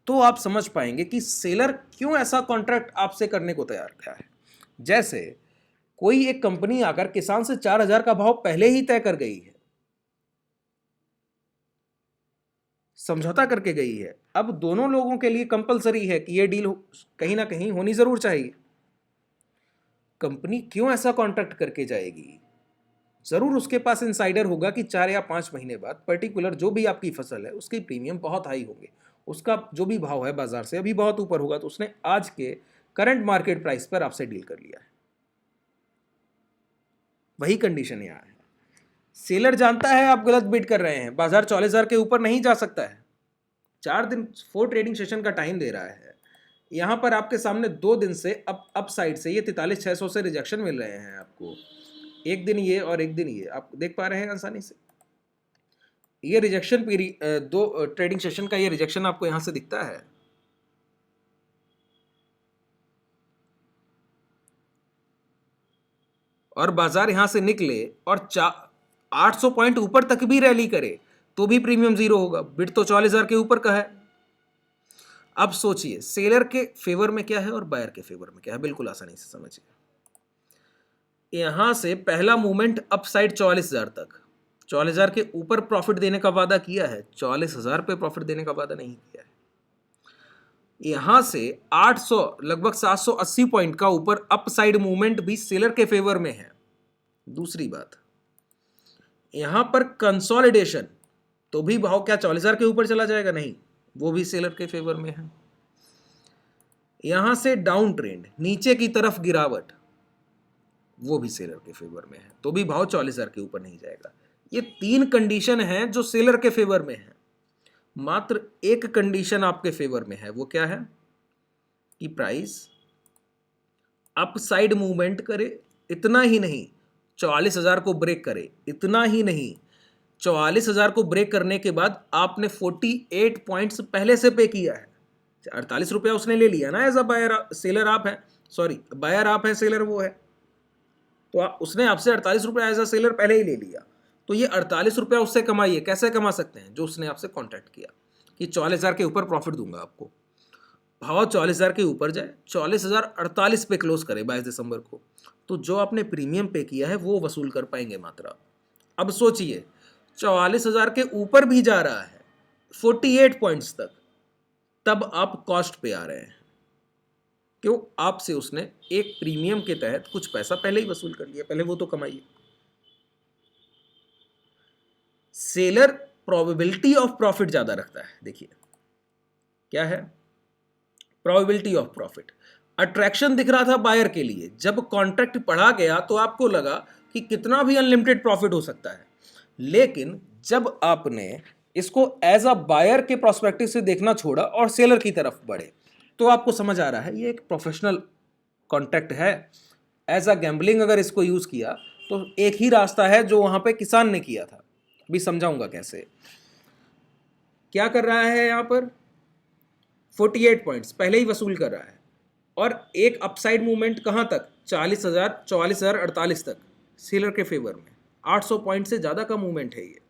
तो आप समझ पाएंगे कि सेलर क्यों ऐसा कॉन्ट्रैक्ट आपसे करने को तैयार था। जैसे कोई एक कंपनी आकर किसान से 4,000 का भाव पहले ही तय कर गई है, समझौता करके गई है। अब दोनों लोगों के लिए कंपलसरी है कि यह डील कहीं ना कहीं होनी जरूर चाहिए। कंपनी क्यों ऐसा कॉन्ट्रैक्ट करके जाएगी? जरूर उसके पास इनसाइडर होगा कि 4 या 5 महीने बाद पर्टिकुलर जो भी आपकी फसल है उसके प्रीमियम बहुत हाई होंगे, उसका जो भी भाव है बाजार से अभी बहुत ऊपर होगा, तो उसने आज के करंट मार्केट प्राइस पर आपसे डील कर लिया है। वही कंडीशन यहां है। सेलर जानता है आप गलत बिड कर रहे हैं, बाजार 44,000 के ऊपर नहीं जा सकता है। 4 दिन 4 ट्रेडिंग सेशन का टाइम दे रहा है। यहां पर आपके सामने 2 दिन से अप साइड से ये 43,600 से रिजेक्शन मिल रहे हैं आपको। एक दिन ये और एक दिन ये, आप देख पा रहे हैं आसानी से। ये रिजेक्शन पीरियड, 2 ट्रेडिंग सेशन का ये रिजेक्शन आपको यहां से दिखता है। और बाजार यहां से निकले और 800 पॉइंट ऊपर तक भी रैली करे तो भी प्रीमियम जीरो होगा। बिड तो 44,000 के ऊपर का है। अब सोचिए सेलर के फेवर में क्या है और बायर के फेवर में क्या है, बिल्कुल आसानी से समझिए। यहां से पहला मूवमेंट अपसाइड 44,000 तक, 44,000 के ऊपर प्रॉफिट देने का वादा किया है, 44,000 पे प्रॉफिट देने का वादा नहीं किया है। यहां से 800 लगभग 780 पॉइंट का ऊपर अपसाइड मूवमेंट भी सेलर के फेवर में है। दूसरी बात, यहां पर कंसोलिडेशन तो भी भाव क्या 44,000 के ऊपर चला जाएगा, नहीं, वो भी सेलर के फेवर में है। यहां से डाउन ट्रेंड नीचे की तरफ गिरावट, वो भी सेलर के फेवर में है, तो भी भाव 44,000 के ऊपर नहीं जाएगा। ये 3 कंडीशन हैं जो सेलर के फेवर में है। मात्र एक कंडीशन आपके फेवर में है, वो क्या है कि प्राइस अपसाइड मूवमेंट करे, इतना ही नहीं 44,000 को ब्रेक करे, इतना ही नहीं 44,000 को ब्रेक करने के बाद आपने 48 पॉइंट्स पहले से पे किया है, 48 रुपया उसने ले लिया ना एज अ बायर, सेलर आप है, सॉरी बायर आप है, सेलर वो है, तो उसने आपसे 48 रुपया एज अ सेलर पहले ही ले लिया। तो ये 48 रुपया उससे कमाइए, कैसे कमा सकते हैं, जो उसने आपसे कॉन्ट्रैक्ट किया कि 44,000 के ऊपर प्रॉफिट दूंगा आपको, भाव 44,000 के ऊपर जाए, 44,048 पे क्लोज करे 22 दिसंबर को, तो जो आपने प्रीमियम पे किया है वो वसूल कर पाएंगे मात्र आप। अब सोचिए 44,000 के ऊपर भी जा रहा है 48 पॉइंट्स तक, तब आप कॉस्ट पे आ रहे हैं, क्यों, आपसे उसने एक प्रीमियम के तहत कुछ पैसा पहले ही वसूल कर लिया, पहले वो तो कमाइए। सेलर प्रोबेबिलिटी ऑफ प्रॉफिट ज्यादा रखता है, देखिए क्या है प्रोबेबिलिटी ऑफ प्रॉफिट। अट्रैक्शन दिख रहा था बायर के लिए, जब कॉन्ट्रैक्ट पढ़ा गया तो आपको लगा कि कितना भी अनलिमिटेड प्रॉफिट हो सकता है, लेकिन जब आपने इसको एज अ बायर के प्रोस्पेक्टिव से देखना छोड़ा और सेलर की तरफ बढ़े, तो आपको समझ आ रहा है ये एक प्रोफेशनल कॉन्ट्रैक्ट है। एज अ गैम्बलिंग अगर इसको यूज किया तो एक ही रास्ता है जो वहां पे किसान ने किया था, अभी समझाऊंगा कैसे। क्या कर रहा है यहां पर 48 पॉइंट्स पहले ही वसूल कर रहा है, और एक अपसाइड मूवमेंट कहां तक 44,048 तक सेलर के फेवर में, 800 पॉइंट से ज्यादा का मूवमेंट है ये।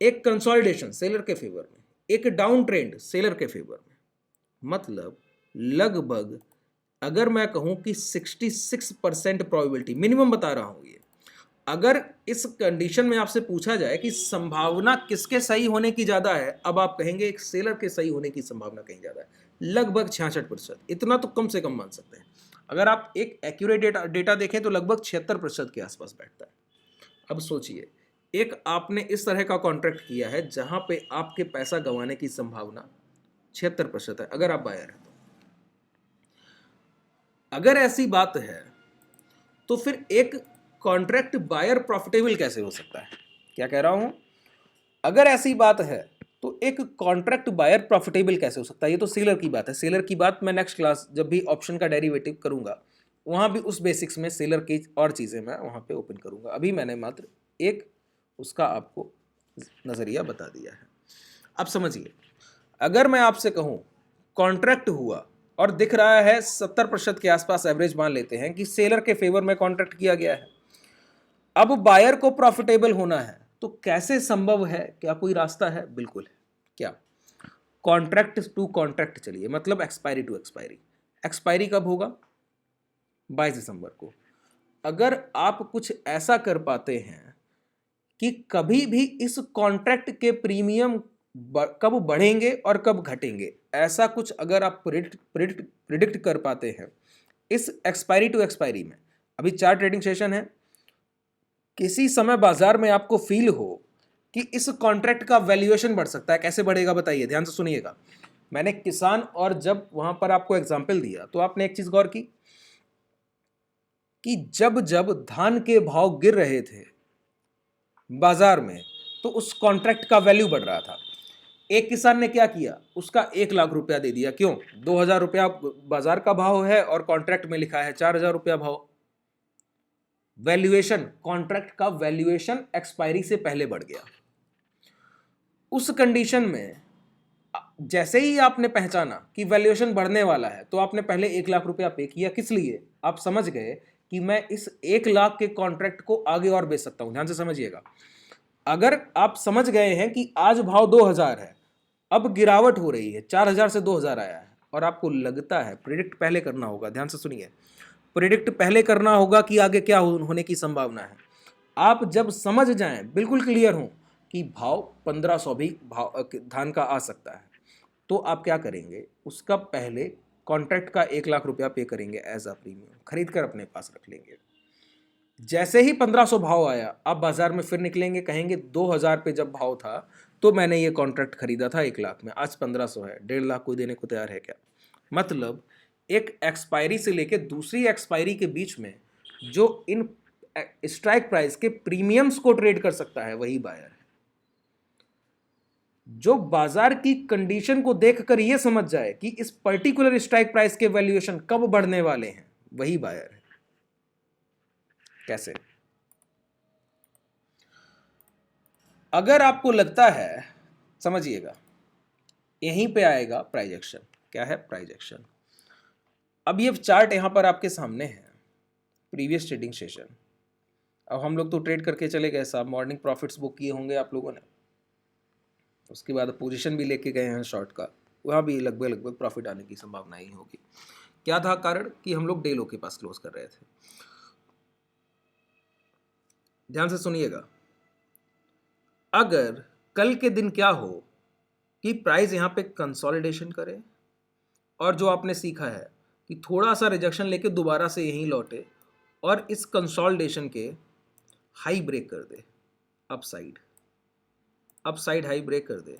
एक कंसोलिडेशन सेलर के फेवर में, एक डाउन ट्रेंड सेलर के फेवर में, मतलब लगभग अगर मैं कहूं कि 66% प्रोबेबिलिटी मिनिमम बता रहा हूं ये। अगर इस कंडीशन में आपसे पूछा जाए कि संभावना किसके सही होने की ज्यादा है, अब आप कहेंगे एक सेलर के सही होने की संभावना कहीं ज्यादा है, लगभग 66%, इतना तो कम से कम मान सकते हैं। अगर आप एक एक्यूरेट डेटा देखें तो लगभग 76% के आसपास बैठता है। अब सोचिए एक आपने इस तरह का कॉन्ट्रैक्ट किया है जहां पे आपके पैसा गंवाने की संभावना 76% है, अगर आप बायर हैं तो। अगर ऐसी बात है तो फिर एक कॉन्ट्रैक्ट बायर प्रॉफिटेबल कैसे हो सकता है, क्या कह रहा हूं, अगर ऐसी बात है तो एक कॉन्ट्रैक्ट बायर प्रॉफिटेबल कैसे हो सकता है, ये तो सेलर की बात है। सेलर की बात मैं नेक्स्ट क्लास जब भी ऑप्शन का डेरिवेटिव करूंगा वहां भी उस बेसिक्स में सेलर की और चीजें मैं वहां पे ओपन करूंगा, अभी मैंने मात्र एक उसका आपको नजरिया बता दिया है। अब समझिए अगर मैं आपसे कहूं कॉन्ट्रैक्ट हुआ और दिख रहा है 70% के आसपास, एवरेज मान लेते हैं कि सेलर के फेवर में कॉन्ट्रैक्ट किया गया है, अब बायर को प्रॉफिटेबल होना है, तो कैसे संभव है, क्या कोई रास्ता है, बिल्कुल है। क्या, कॉन्ट्रैक्ट टू कॉन्ट्रैक्ट चलिए, मतलब एक्सपायरी टू एक्सपायरी। एक्सपायरी कब होगा 22 दिसंबर को। अगर आप कुछ ऐसा कर पाते हैं कि कभी भी इस कॉन्ट्रैक्ट के प्रीमियम कब बढ़ेंगे और कब घटेंगे, ऐसा कुछ अगर आप प्रिडिक्ट कर पाते हैं इस एक्सपायरी टू एक्सपायरी में, अभी 4 ट्रेडिंग सेशन है, किसी समय बाजार में आपको फील हो कि इस कॉन्ट्रैक्ट का वैल्यूएशन बढ़ सकता है, कैसे बढ़ेगा बताइए, ध्यान से सुनिएगा। मैंने किसान और जब वहां पर आपको एग्जाम्पल दिया तो आपने एक चीज गौर की कि जब जब धान के भाव गिर रहे थे बाजार में तो उस कॉन्ट्रैक्ट का वैल्यू बढ़ रहा था। एक किसान ने क्या किया, उसका 1 लाख रुपया दे दिया, क्यों, 2,000 रुपया बाजार का भाव है और कॉन्ट्रैक्ट में लिखा है 4,000 रुपया भाव। वैल्यूएशन, कॉन्ट्रैक्ट का वैल्यूएशन एक्सपायरी से पहले बढ़ गया। उस कंडीशन में जैसे ही आपने पहचाना कि वैल्यूएशन बढ़ने वाला है तो आपने पहले 1 लाख रुपया पे किया, किस लिए, आप समझ गए कि मैं इस 1 लाख के कॉन्ट्रैक्ट को आगे और बेच सकता हूं। ध्यान से समझिएगा, अगर आप समझ गए हैं कि आज भाव 2,000 है अब गिरावट हो रही है, 4000 से 2000 आया है, और आपको लगता है, प्रिडिक्ट पहले करना होगा, ध्यान से सुनिए, प्रिडिक्ट पहले करना होगा कि आगे क्या होने की संभावना है। आप जब समझ जाएं, बिल्कुल क्लियर हो कि भाव 1500 भी भाव धान का आ सकता है, तो आप क्या करेंगे, उसका पहले कॉन्ट्रैक्ट का 1 लाख रुपया पे करेंगे एज अ प्रीमियम, खरीद कर अपने पास रख लेंगे। जैसे ही 1500 भाव आया, आप बाजार में फिर निकलेंगे, कहेंगे 2000 पे जब भाव था तो मैंने ये कॉन्ट्रैक्ट खरीदा था 1 लाख में, आज 1500 है, 1.5 लाख कोई देने को तैयार है क्या? मतलब एक एक्सपायरी से लेके दूसरी एक्सपायरी के बीच में जो इन स्ट्राइक प्राइस के प्रीमियम्स को ट्रेड कर सकता है वही बायर है। जो बाजार की कंडीशन को देखकर यह समझ जाए कि इस पर्टिकुलर स्ट्राइक प्राइस के वैल्यूएशन कब बढ़ने वाले हैं, वही बायर है। कैसे? अगर आपको लगता है, समझिएगा, यहीं पे आएगा प्राइस एक्शन। क्या है प्राइस एक्शन? अब ये चार्ट यहां पर आपके सामने है, प्रीवियस ट्रेडिंग सेशन। अब हम लोग तो ट्रेड करके चले गए साहब, मॉर्निंग प्रॉफिट्स बुक किए होंगे आप लोगों ने, उसके बाद पोजीशन भी लेके गए हैं शॉर्ट का, वहाँ भी लगभग प्रॉफिट आने की संभावना ही होगी। क्या था कारण? कि हम लोग डे लो के पास क्लोज कर रहे थे। ध्यान से सुनिएगा, अगर कल के दिन क्या हो कि प्राइस यहाँ पे कंसोलिडेशन करे, और जो आपने सीखा है कि थोड़ा सा रिजेक्शन लेके दोबारा से यहीं लौटे और इस कंसोलिडेशन के हाई ब्रेक कर दे, अपसाइड हाई ब्रेक कर दे।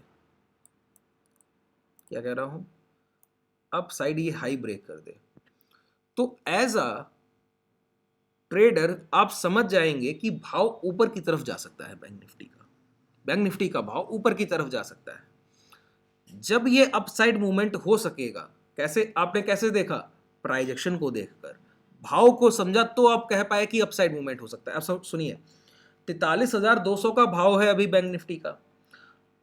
क्या कह रहा हूं? अपसाइड ये हाई ब्रेक कर दे, तो एज अ ट्रेडर आप समझ जाएंगे कि भाव ऊपर की तरफ जा सकता है। बैंक निफ्टी का भाव ऊपर की तरफ जा सकता है। जब ये अपसाइड मूवमेंट हो सकेगा, कैसे? आपने कैसे देखा? प्राइस एक्शन को देखकर भाव को समझा तो आप कह पाए कि अपसाइड मूवमेंट हो सकता है। अब सब सुनिए, 43,200 का भाव है अभी बैंक निफ्टी का,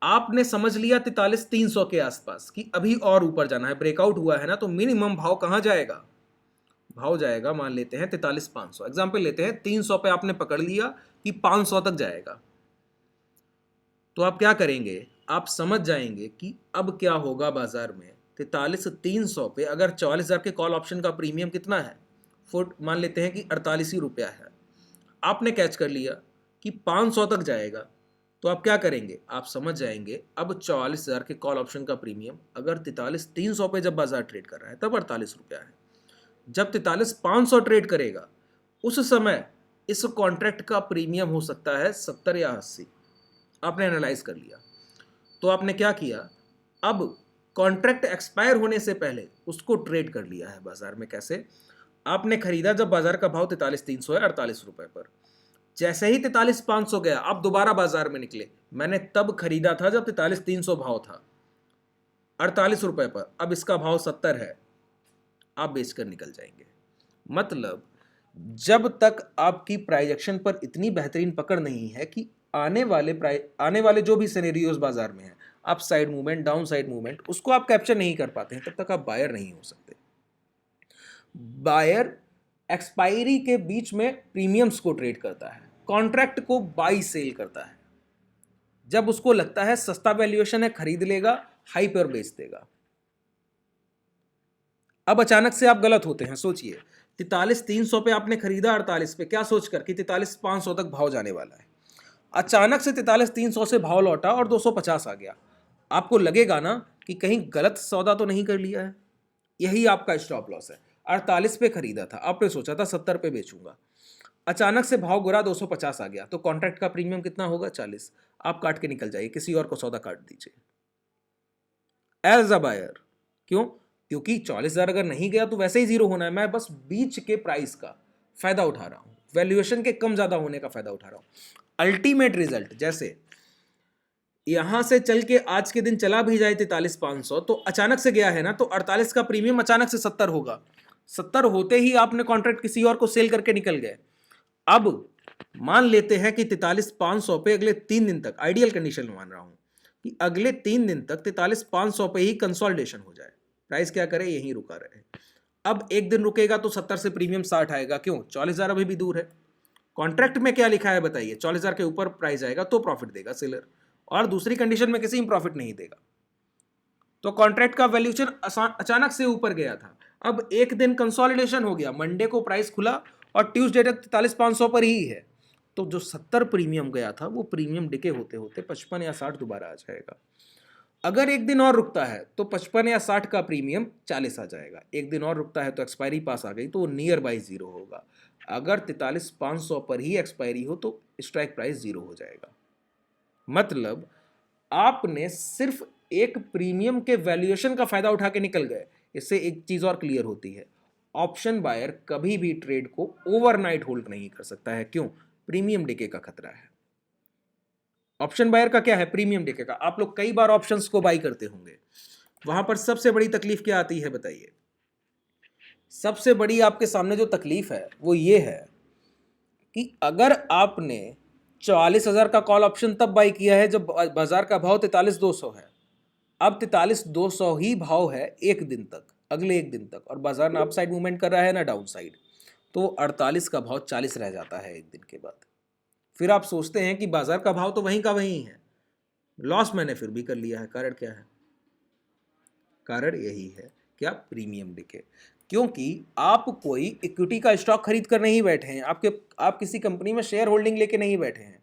आपने समझ लिया 43,300 के आसपास कि अभी और ऊपर जाना है, ब्रेकआउट हुआ है ना, तो मिनिमम भाव कहां जाएगा? भाव जाएगा, मान लेते हैं 43,500, एग्जाम्पल लेते हैं, 300 पे आपने पकड़ लिया कि 500 तक जाएगा, तो आप क्या करेंगे? आप समझ जाएंगे कि अब क्या होगा बाजार में। 43,300 पे अगर 44,000 के कॉल ऑप्शन का प्रीमियम कितना है? फुट मान लेते हैं कि 48 ही रुपया है, आपने कैच कर लिया कि 500 तक जाएगा, तो आप क्या करेंगे? आप समझ जाएंगे अब 44,000 के कॉल ऑप्शन का प्रीमियम अगर 43,300 पे जब बाजार ट्रेड कर रहा है तब 48 रुपया है। जब 43,500 ट्रेड करेगा उस समय इस कॉन्ट्रैक्ट का प्रीमियम हो सकता है 70 या 80। आपने एनालाइज कर लिया, तो आपने क्या किया? अब कॉन्ट्रैक्ट एक्सपायर होने से पहले उसको ट्रेड कर लिया है बाजार में। कैसे? आपने खरीदा जब बाजार का भाव 43,300 है, 48 रुपए पर, जैसे ही 43,500 गया आप दोबारा बाजार में निकले, मैंने तब खरीदा था जब 43,300 भाव था, 48 रुपए पर, अब इसका भाव 70 है, आप बेचकर निकल जाएंगे। मतलब जब तक आपकी प्राइस एक्शन पर इतनी बेहतरीन पकड़ नहीं है कि आने वाले जो भी सिनेरियोज बाजार में है, up side movement, down side movement, उसको आप कैप्चर नहीं कर पाते हैं, तब तक आप बायर नहीं हो सकते। बायर एक्सपायरी के बीच में प्रीमियम्स को ट्रेड करता है, कॉन्ट्रैक्ट को बाई सेल करता है। जब उसको लगता है सस्ता वैल्यूएशन है, खरीद लेगा, हाई पर बेच देगा। अब अचानक से आप गलत होते हैं। सोचिए, 43,300 पे आपने खरीदा 48 पे, क्या सोचकर कि 43,500 तक भाव जाने वाला है। अचानक से 43,300 से भाव लौटा और 250 आ गया, आपको लगेगा ना कि कहीं गलत सौदा तो नहीं कर लिया है। यही आपका स्टॉप लॉस है। 48 पे खरीदा था, आपने सोचा था 70 पे बेचूंगा, अचानक से भाव गिरा 250 आ गया, तो कॉन्ट्रैक्ट का प्रीमियम कितना होगा? 40। आप काट के निकल जाइए, किसी और को सौदा काट दीजिए एज अ बायर। क्यों? क्योंकि 40,000 अगर नहीं गया तो वैसे ही जीरो होना है, मैं बस बीच के प्राइस का फायदा उठा रहा हूं, वैल्यूएशन के कम ज्यादा होने का फायदा उठा रहा हूं। अल्टीमेट रिजल्ट, जैसे यहां से चल के आज के दिन चला भी जाए 43,500, तो अचानक से गया है ना, तो 48 का प्रीमियम अचानक से 70 होगा। 70 होते ही आपने कॉन्ट्रैक्ट किसी और को सेल करके निकल गए। अब मान लेते हैं कि 43,500 पे अगले 3 दिन तक, आइडियल कंडीशन में मान रहा हूं कि अगले 3 दिन तक 43,500 पे ही कंसोलिडेशन हो जाए, प्राइस क्या करे? यहीं रुका रहे। अब एक दिन रुकेगा तो 70 से प्रीमियम 60 आएगा। क्यों? 40,000 अभी भी दूर है। कॉन्ट्रैक्ट में क्या लिखा है बताइए? 40,000 के ऊपर प्राइस आएगा तो प्रॉफिट देगा सेलर, और दूसरी कंडीशन में किसी में प्रॉफिट नहीं देगा। तो कॉन्ट्रैक्ट का वैल्यूएशन अचानक से ऊपर गया था। अब एक दिन कंसोलिडेशन हो गया, मंडे को प्राइस खुला और ट्यूसडे तक 43,500 पर ही है, तो जो 70 प्रीमियम गया था वो प्रीमियम डिके होते होते 55 या 60 दोबारा आ जाएगा। अगर एक दिन और रुकता है तो 55 या 60 का प्रीमियम 40 आ जाएगा। एक दिन और रुकता है तो एक्सपायरी पास आ गई तो वो नियर बाई जीरो होगा। अगर 43,500 पर ही एक्सपायरी हो तो स्ट्राइक प्राइस जीरो हो जाएगा। मतलब आपने सिर्फ एक प्रीमियम के वैल्यूएशन का फायदा उठा के निकल गए। इससे एक चीज और क्लियर होती है, ऑप्शन बायर कभी भी ट्रेड को ओवरनाइट होल्ड नहीं कर सकता है। क्यों? प्रीमियम डिके का खतरा है। ऑप्शन बायर का क्या है? प्रीमियम डिके का। आप लोग कई बार ऑप्शंस को बाई करते होंगे, वहां पर सबसे बड़ी तकलीफ क्या आती है बताइए? सबसे बड़ी आपके सामने जो तकलीफ है वो ये है कि अगर आपने 44,000 का कॉल ऑप्शन तब बाई किया है जब बाजार का भाव 43,200 है, अब 43,200 ही भाव है एक दिन तक, अगले एक दिन तक, और बाजार ना अपसाइड मूवमेंट कर रहा है ना डाउन साइड, तो 48 का भाव 40 रह जाता है एक दिन के बाद। फिर आप सोचते हैं कि बाजार का भाव तो वहीं का वहीं है, लॉस मैंने फिर भी कर लिया है। कारण क्या है? कारण यही है, क्या? Premium decay. क्योंकि आप कोई इक्विटी का स्टॉक खरीद कर नहीं बैठे हैं, आप किसी कंपनी में शेयर होल्डिंग लेके नहीं बैठे हैं,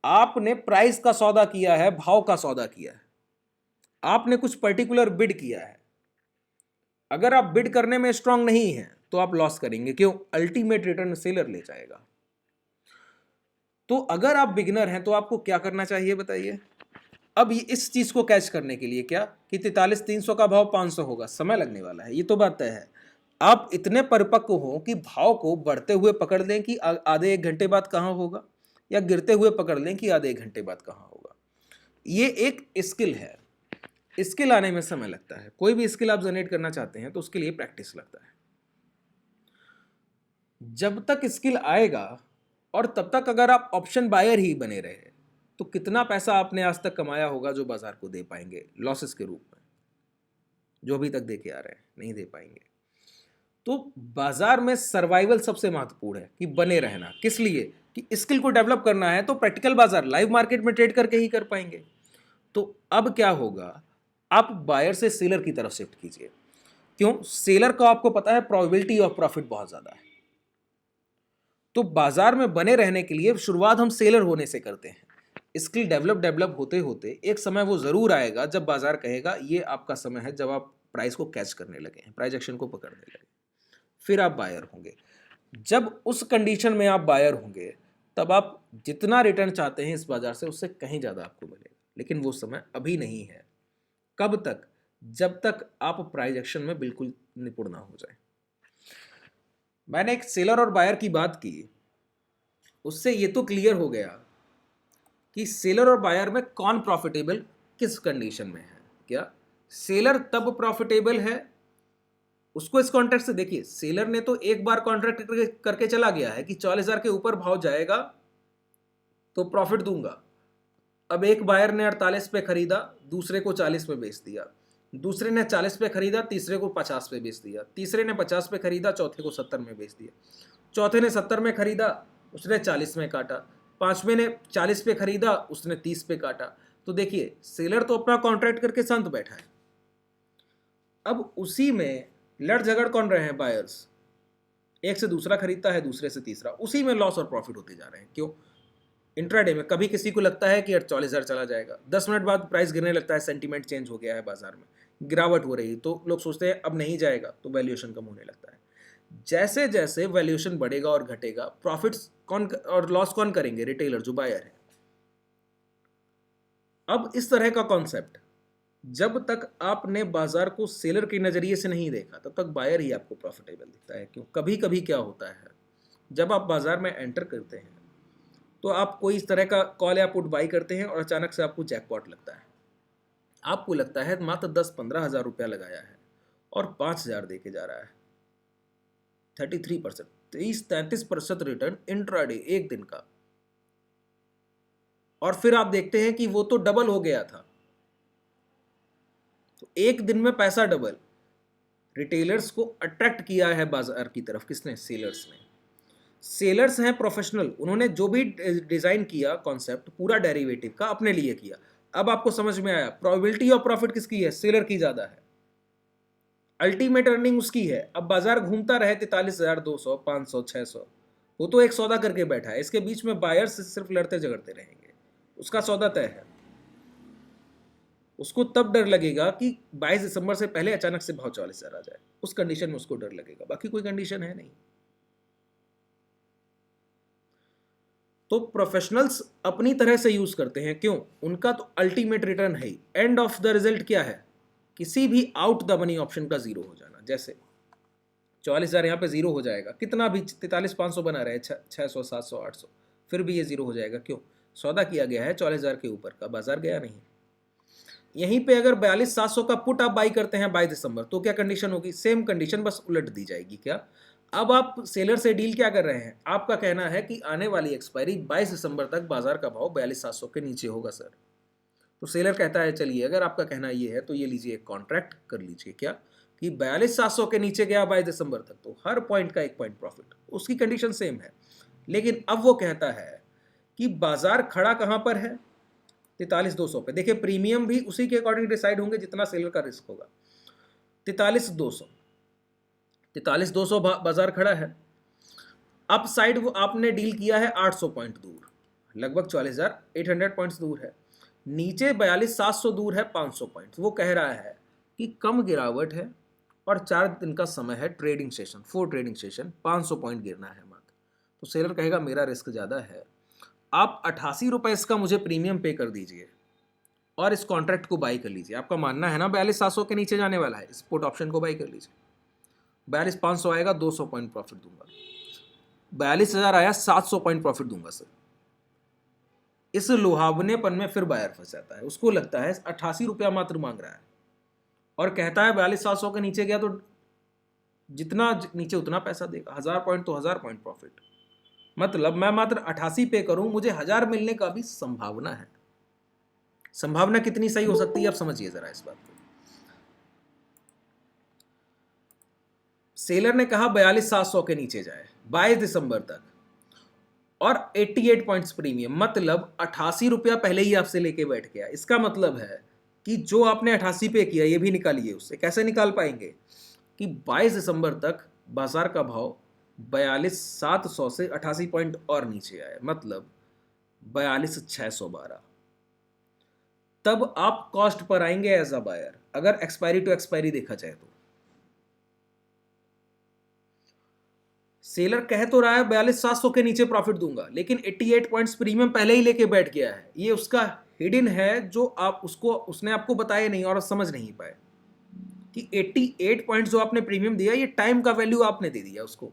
आपने प्राइस का सौदा किया है, भाव का सौदा किया है, आपने कुछ पर्टिकुलर बिड किया है। अगर आप बिड करने में स्ट्रांग नहीं हैं तो आप लॉस करेंगे। क्यों? अल्टीमेट रिटर्न सेलर ले जाएगा। तो अगर आप बिगिनर हैं तो आपको क्या करना चाहिए बताइए? अब इस चीज को कैच करने के लिए क्या कि 43,300 का भाव 500 होगा, समय लगने वाला है, ये तो बात तय है। आप इतने परिपक्व हो कि भाव को बढ़ते हुए पकड़ लें कि आधे एक घंटे बाद कहां होगा, या गिरते हुए पकड़ लें कि आधे एक घंटे बाद कहां होगा। ये एक स्किल है, स्किल आने में समय लगता है। कोई भी स्किल आप जनरेट करना चाहते हैं तो उसके लिए प्रैक्टिस लगता है। जब तक स्किल आएगा और तब तक अगर आप ऑप्शन बायर ही बने रहे तो कितना पैसा आपने आज तक कमाया होगा जो बाजार को दे पाएंगे लॉसेस के रूप में? जो अभी तक दे के आ रहे हैं, नहीं दे पाएंगे। तो बाजार में सर्वाइवल सबसे महत्वपूर्ण है कि बने रहना। किस लिए? कि स्किल को डेवलप करना है तो प्रैक्टिकल बाजार, लाइव मार्केट में ट्रेड करके ही कर पाएंगे। तो अब क्या होगा, आप बायर से सेलर की तरफ शिफ्ट कीजिए। क्यों? सेलर का आपको पता है प्रोबेबिलिटी ऑफ प्रॉफिट बहुत ज्यादा है। तो बाजार में बने रहने के लिए शुरुआत हम सेलर होने से करते हैं। स्किल डेवलप होते होते एक समय वो जरूर आएगा जब बाजार कहेगा ये आपका समय है, जब आप प्राइस को कैच करने लगे हैं, प्राइस एक्शन को पकड़ने लगे, फिर आप बायर होंगे। जब उस कंडीशन में आप बायर होंगे तब आप जितना रिटर्न चाहते हैं इस बाजार से उससे कहीं ज़्यादा आपको मिलेगा। लेकिन वो समय अभी नहीं है। कब तक? जब तक आप प्राइस एक्शन में बिल्कुल निपुण ना हो जाए। मैंने एक सेलर और बायर की बात की, उससे ये तो क्लियर हो गया कि सेलर और बायर में कौन प्रॉफिटेबल किस कंडीशन में है। क्या सेलर तब प्रॉफिटेबल है? उसको इस कॉन्ट्रैक्ट से देखिए। सेलर ने तो एक बार कॉन्ट्रैक्ट करके चला गया है कि 40,000 के ऊपर भाव जाएगा तो प्रॉफिट दूंगा। अब एक बायर ने 48 पे खरीदा, दूसरे को 40 पे बेच दिया, दूसरे ने 40 पे खरीदा, तीसरे को 50 पे बेच दिया, तीसरे ने 50 पे खरीदा, चौथे को 70 में बेच दिया, चौथे ने 70 में खरीदा, उसने 40 में काटा, पांचवें ने 40 पे खरीदा, उसने 30 पे काटा। तो देखिए सेलर तो अपना कॉन्ट्रैक्ट करके शांत बैठा है। अब उसी में लड़ झगड़ कौन रहे हैं? बायर्स। एक से दूसरा खरीदता है, दूसरे से तीसरा, उसी में लॉस और प्रॉफिट होते जा रहे हैं। क्यों? इंट्राडे में कभी किसी को लगता है कि 44,000 चला जाएगा, 10 मिनट बाद प्राइस गिरने लगता है, सेंटीमेंट चेंज हो गया है, बाजार में गिरावट हो रही, तो लोग सोचते हैं अब नहीं जाएगा, तो वैल्यूएशन कम होने लगता है। जैसे जैसे वैल्यूएशन बढ़ेगा और घटेगा, प्रॉफिट्स कौन और लॉस कौन करेंगे? रिटेलर, जो बायर है। अब इस तरह का कॉन्सेप्ट जब तक आपने बाजार को सेलर के नजरिए से नहीं देखा तब तक बायर ही आपको प्रॉफिटेबल दिखता है। क्यों? कभी कभी क्या होता है, जब आप बाजार में एंटर करते हैं तो आप कोई इस तरह का कॉल या पुट बाई करते हैं और अचानक से आपको जैकपॉट लगता है। आपको लगता है मात्र 10-15 हज़ार रुपया लगाया है और 5,000 दे के जा रहा है। 33%, 30-33% रिटर्न इंट्राडे एक दिन का। और फिर आप देखते हैं कि वो तो डबल हो गया था। तो एक दिन में पैसा डबल। रिटेलर्स को अट्रैक्ट किया है बाजार की तरफ किसने? सेलर्स ने। सेलर्स हैं प्रोफेशनल, उन्होंने जो भी डिजाइन किया कॉन्सेप्ट पूरा डेरिवेटिव का अपने लिए किया। अब आपको समझ में आया प्रोबेबिलिटी ऑफ प्रॉफिट किसकी है, सेलर की ज्यादा है, अल्टीमेट अर्निंग उसकी है। अब बाजार घूमता रहे 43,200, 500, 600, वो तो एक सौदा करके बैठा है, इसके बीच में बायर्स सिर्फ लड़ते झगड़ते रहेंगे, उसका सौदा तय है। उसको तब डर लगेगा कि 22 दिसंबर से पहले अचानक से भाव 44,000 आ जाए, उस कंडीशन में उसको डर लगेगा, बाकी कोई कंडीशन है नहीं। तो प्रोफेशनल्स अपनी तरह से यूज करते हैं, क्यों, उनका तो अल्टीमेट रिटर्न है ही, एंड ऑफ द रिजल्ट क्या है, किसी भी आउट द मनी ऑप्शन का जीरो हो जाना। जैसे 44,000 यहाँ पे जीरो हो जाएगा, कितना भी 43,500 बना रहे 600, 700, 800, फिर भी ये जीरो हो जाएगा, क्यों, सौदा किया गया है 44,000 के ऊपर का, बाजार गया नहीं। यहीं पे अगर 42,700 का पुट आप बाई करते हैं 22 दिसंबर, तो क्या कंडीशन होगी, सेम कंडीशन, बस उलट दी जाएगी। क्या, अब आप सेलर से डील क्या कर रहे हैं, आपका कहना है कि आने वाली एक्सपायरी 22 दिसंबर तक बाजार का भाव 42,700 के नीचे होगा सर। तो सेलर कहता है चलिए अगर आपका कहना ये है तो ये लीजिए, एक कॉन्ट्रैक्ट कर लीजिए, क्या कि 42,700 के नीचे गया 22 दिसंबर तक तो हर पॉइंट का 1 पॉइंट प्रॉफिट, उसकी कंडीशन सेम है। लेकिन अब वो कहता है कि बाजार खड़ा कहां पर है, 43,200 पे। देखिए प्रीमियम भी उसी के अकॉर्डिंग डिसाइड होंगे जितना सेलर का रिस्क होगा। 43,200 बाजार खड़ा है, अप साइड वो आपने डील किया है 800 पॉइंट दूर, लगभग 44,800 पॉइंट्स दूर है, नीचे 42,700 दूर है 500 पॉइंट। वो कह रहा है कि कम गिरावट है और 4 दिन का समय है trading session, 4 trading session, 500 point गिरना है मात्र। तो सेलर कहेगा मेरा रिस्क ज़्यादा है, आप 88 रुपये इसका मुझे प्रीमियम पे कर दीजिए और इस कॉन्ट्रैक्ट को बाई कर लीजिए। आपका मानना है ना 42,700 के नीचे जाने वाला है, इस पुट ऑप्शन को बाई कर लीजिए। 42,500 आएगा, 200 पॉइंट प्रॉफिट दूंगा। 42,000 आया, 700 पॉइंट प्रॉफिट दूंगा सर। इस लुहावनेपन में फिर बायर फंस जाता है, उसको लगता है 88 रुपया मात्र मांग रहा है और कहता है 42,700 के नीचे गया तो जितना नीचे उतना पैसा देगा, 1000 पॉइंट तो 1000 पॉइंट प्रॉफिट, मतलब मैं मात्र 88 पे करूं, मुझे 1000 मिलने का भी संभावना है। संभावना कितनी सही हो सकती है आप समझिए जरा इस बात को। सेलर ने कहा 42,700 के नीचे जाए 22 दिसंबर तक और 88 पॉइंट्स प्रीमियम, मतलब 88 रुपया पहले ही आपसे लेके बैठ गया। इसका मतलब है कि जो आपने 88 पे किया ये भी निकालिए उससे। कैसे निकाल पाएंगे कि 22 दिसंबर तक बाजार का भाव 42,700 से 88 पॉइंट और नीचे आए, मतलब 42,612। तब आप कॉस्ट पर आएंगे एज अ बायर, अगर एक्सपायरी टू एक्सपायरी देखा जाए तो। सेलर कह तो रहा है 42,700 के नीचे प्रॉफिट दूंगा, लेकिन 88 पॉइंट्स प्रीमियम पहले ही लेके बैठ गया है। ये उसका हिडन है जो आप उसने आपको बताया नहीं और समझ नहीं पाए कि 88 पॉइंट्स जो आपने प्रीमियम दिया ये टाइम का वैल्यू आपने दे दिया उसको,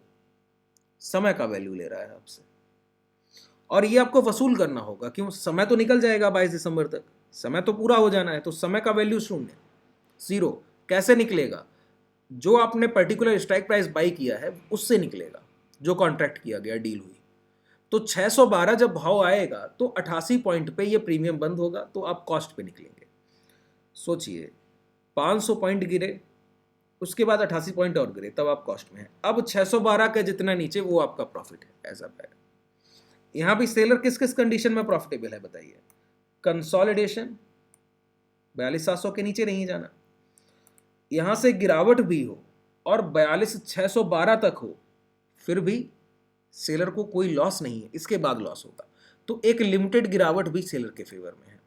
समय का वैल्यू ले रहा है आपसे, और ये आपको वसूल करना होगा। क्यों, समय तो निकल जाएगा 22 दिसंबर तक, समय तो पूरा हो जाना है, तो समय का वैल्यू 0, 0 कैसे निकलेगा, जो आपने पर्टिकुलर स्ट्राइक प्राइस बाई किया है उससे निकलेगा, जो कॉन्ट्रैक्ट किया गया, डील हुई। तो 612 जब भाव आएगा तो 88 पॉइंट पे ये प्रीमियम बंद होगा, तो आप कॉस्ट पे निकलेंगे। सोचिए 500 पॉइंट गिरे, उसके बाद 88 पॉइंट और गिरे, तब आप कॉस्ट में है। अब 612 का जितना नीचे वो आपका प्रॉफिट है एज अ बायर। यहां भी सेलर किस किस कंडीशन में प्रॉफिटेबल है बताइए, कंसोलिडेशन 42,700 के नीचे नहीं जाना, यहां से गिरावट भी हो और 42,612 तक हो, फिर भी सेलर को कोई लॉस नहीं है, इसके बाद लॉस होगा, तो एक लिमिटेड गिरावट भी सेलर के फेवर में है।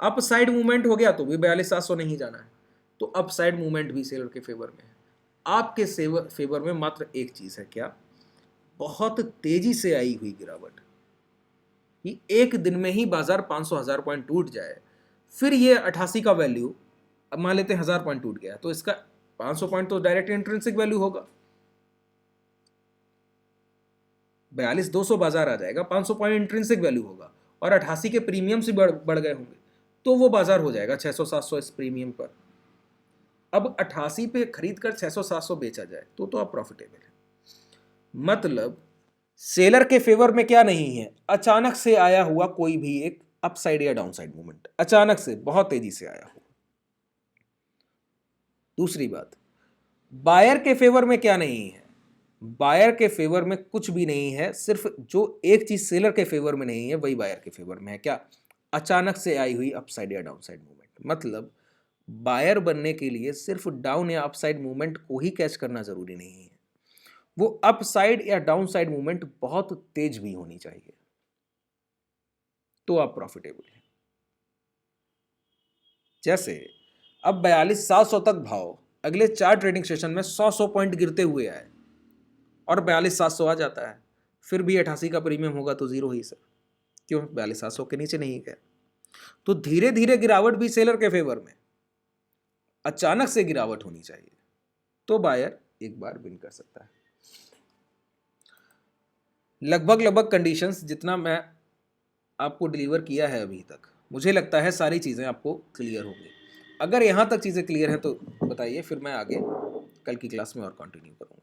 अप साइड मूवमेंट हो गया तो भी 42,700 नहीं जाना है, तो अप साइड मूवमेंट भी सेलर के फेवर में है। आपके फेवर में मात्र एक चीज है, क्या, बहुत तेजी से आई हुई गिरावट, कि एक दिन में ही बाजार 500,000 पॉइंट टूट जाए, फिर ये 88 का वैल्यू, अब मान लेते हैं 1000 पॉइंट टूट गया तो इसका 500 पॉइंट तो डायरेक्ट इंट्रिंसिक वैल्यू होगा, 42,200 बाजार आ जाएगा, 500 पॉइंट इंट्रिंसिक वैल्यू होगा और 88 के प्रीमियम से बढ़ गए होंगे, तो वो बाजार हो जाएगा 600-700 इस प्रीमियम पर। अब 88 पे खरीद कर 600-700 बेचा जाए तो आप प्रॉफिटेबल है। मतलब सेलर के फेवर में क्या नहीं है, अचानक से आया हुआ कोई भी एक अपसाइड या डाउनसाइड मूवमेंट, अचानक से बहुत तेजी से आया हुआ। दूसरी बात, बायर के फेवर में क्या नहीं है, बायर के फेवर में कुछ भी नहीं है, सिर्फ जो एक चीज सेलर के फेवर में नहीं है वही बायर के फेवर में है, क्या, अचानक से आई हुई अपसाइड या डाउनसाइड मूवमेंट। मतलब बायर बनने के लिए सिर्फ डाउन या अपसाइड मूवमेंट को ही कैच करना जरूरी नहीं है, वो अपसाइड या डाउनसाइड मूवमेंट बहुत तेज भी होनी चाहिए, तो आप प्रॉफिटेबल हैं। जैसे अब 42,700 तक भाव अगले 4 ट्रेडिंग सेशन में 100 पॉइंट गिरते हुए आए और 42,700 आ जाता है, फिर भी 88 का प्रीमियम होगा तो जीरो ही सर, क्यों? 42,700 के नीचे नहीं गया। तो धीरे धीरे गिरावट भी सेलर के फेवर में, अचानक से गिरावट होनी चाहिए, तो बायर एक बार विन कर सकता है। लगभग कंडीशंस जितना मैं आपको डिलीवर किया है अभी तक, मुझे लगता है सारी चीज़ें आपको क्लियर होंगी। अगर यहाँ तक चीज़ें क्लियर हैं तो बताइए, फिर मैं आगे कल की क्लास में और कंटिन्यू करूँगा।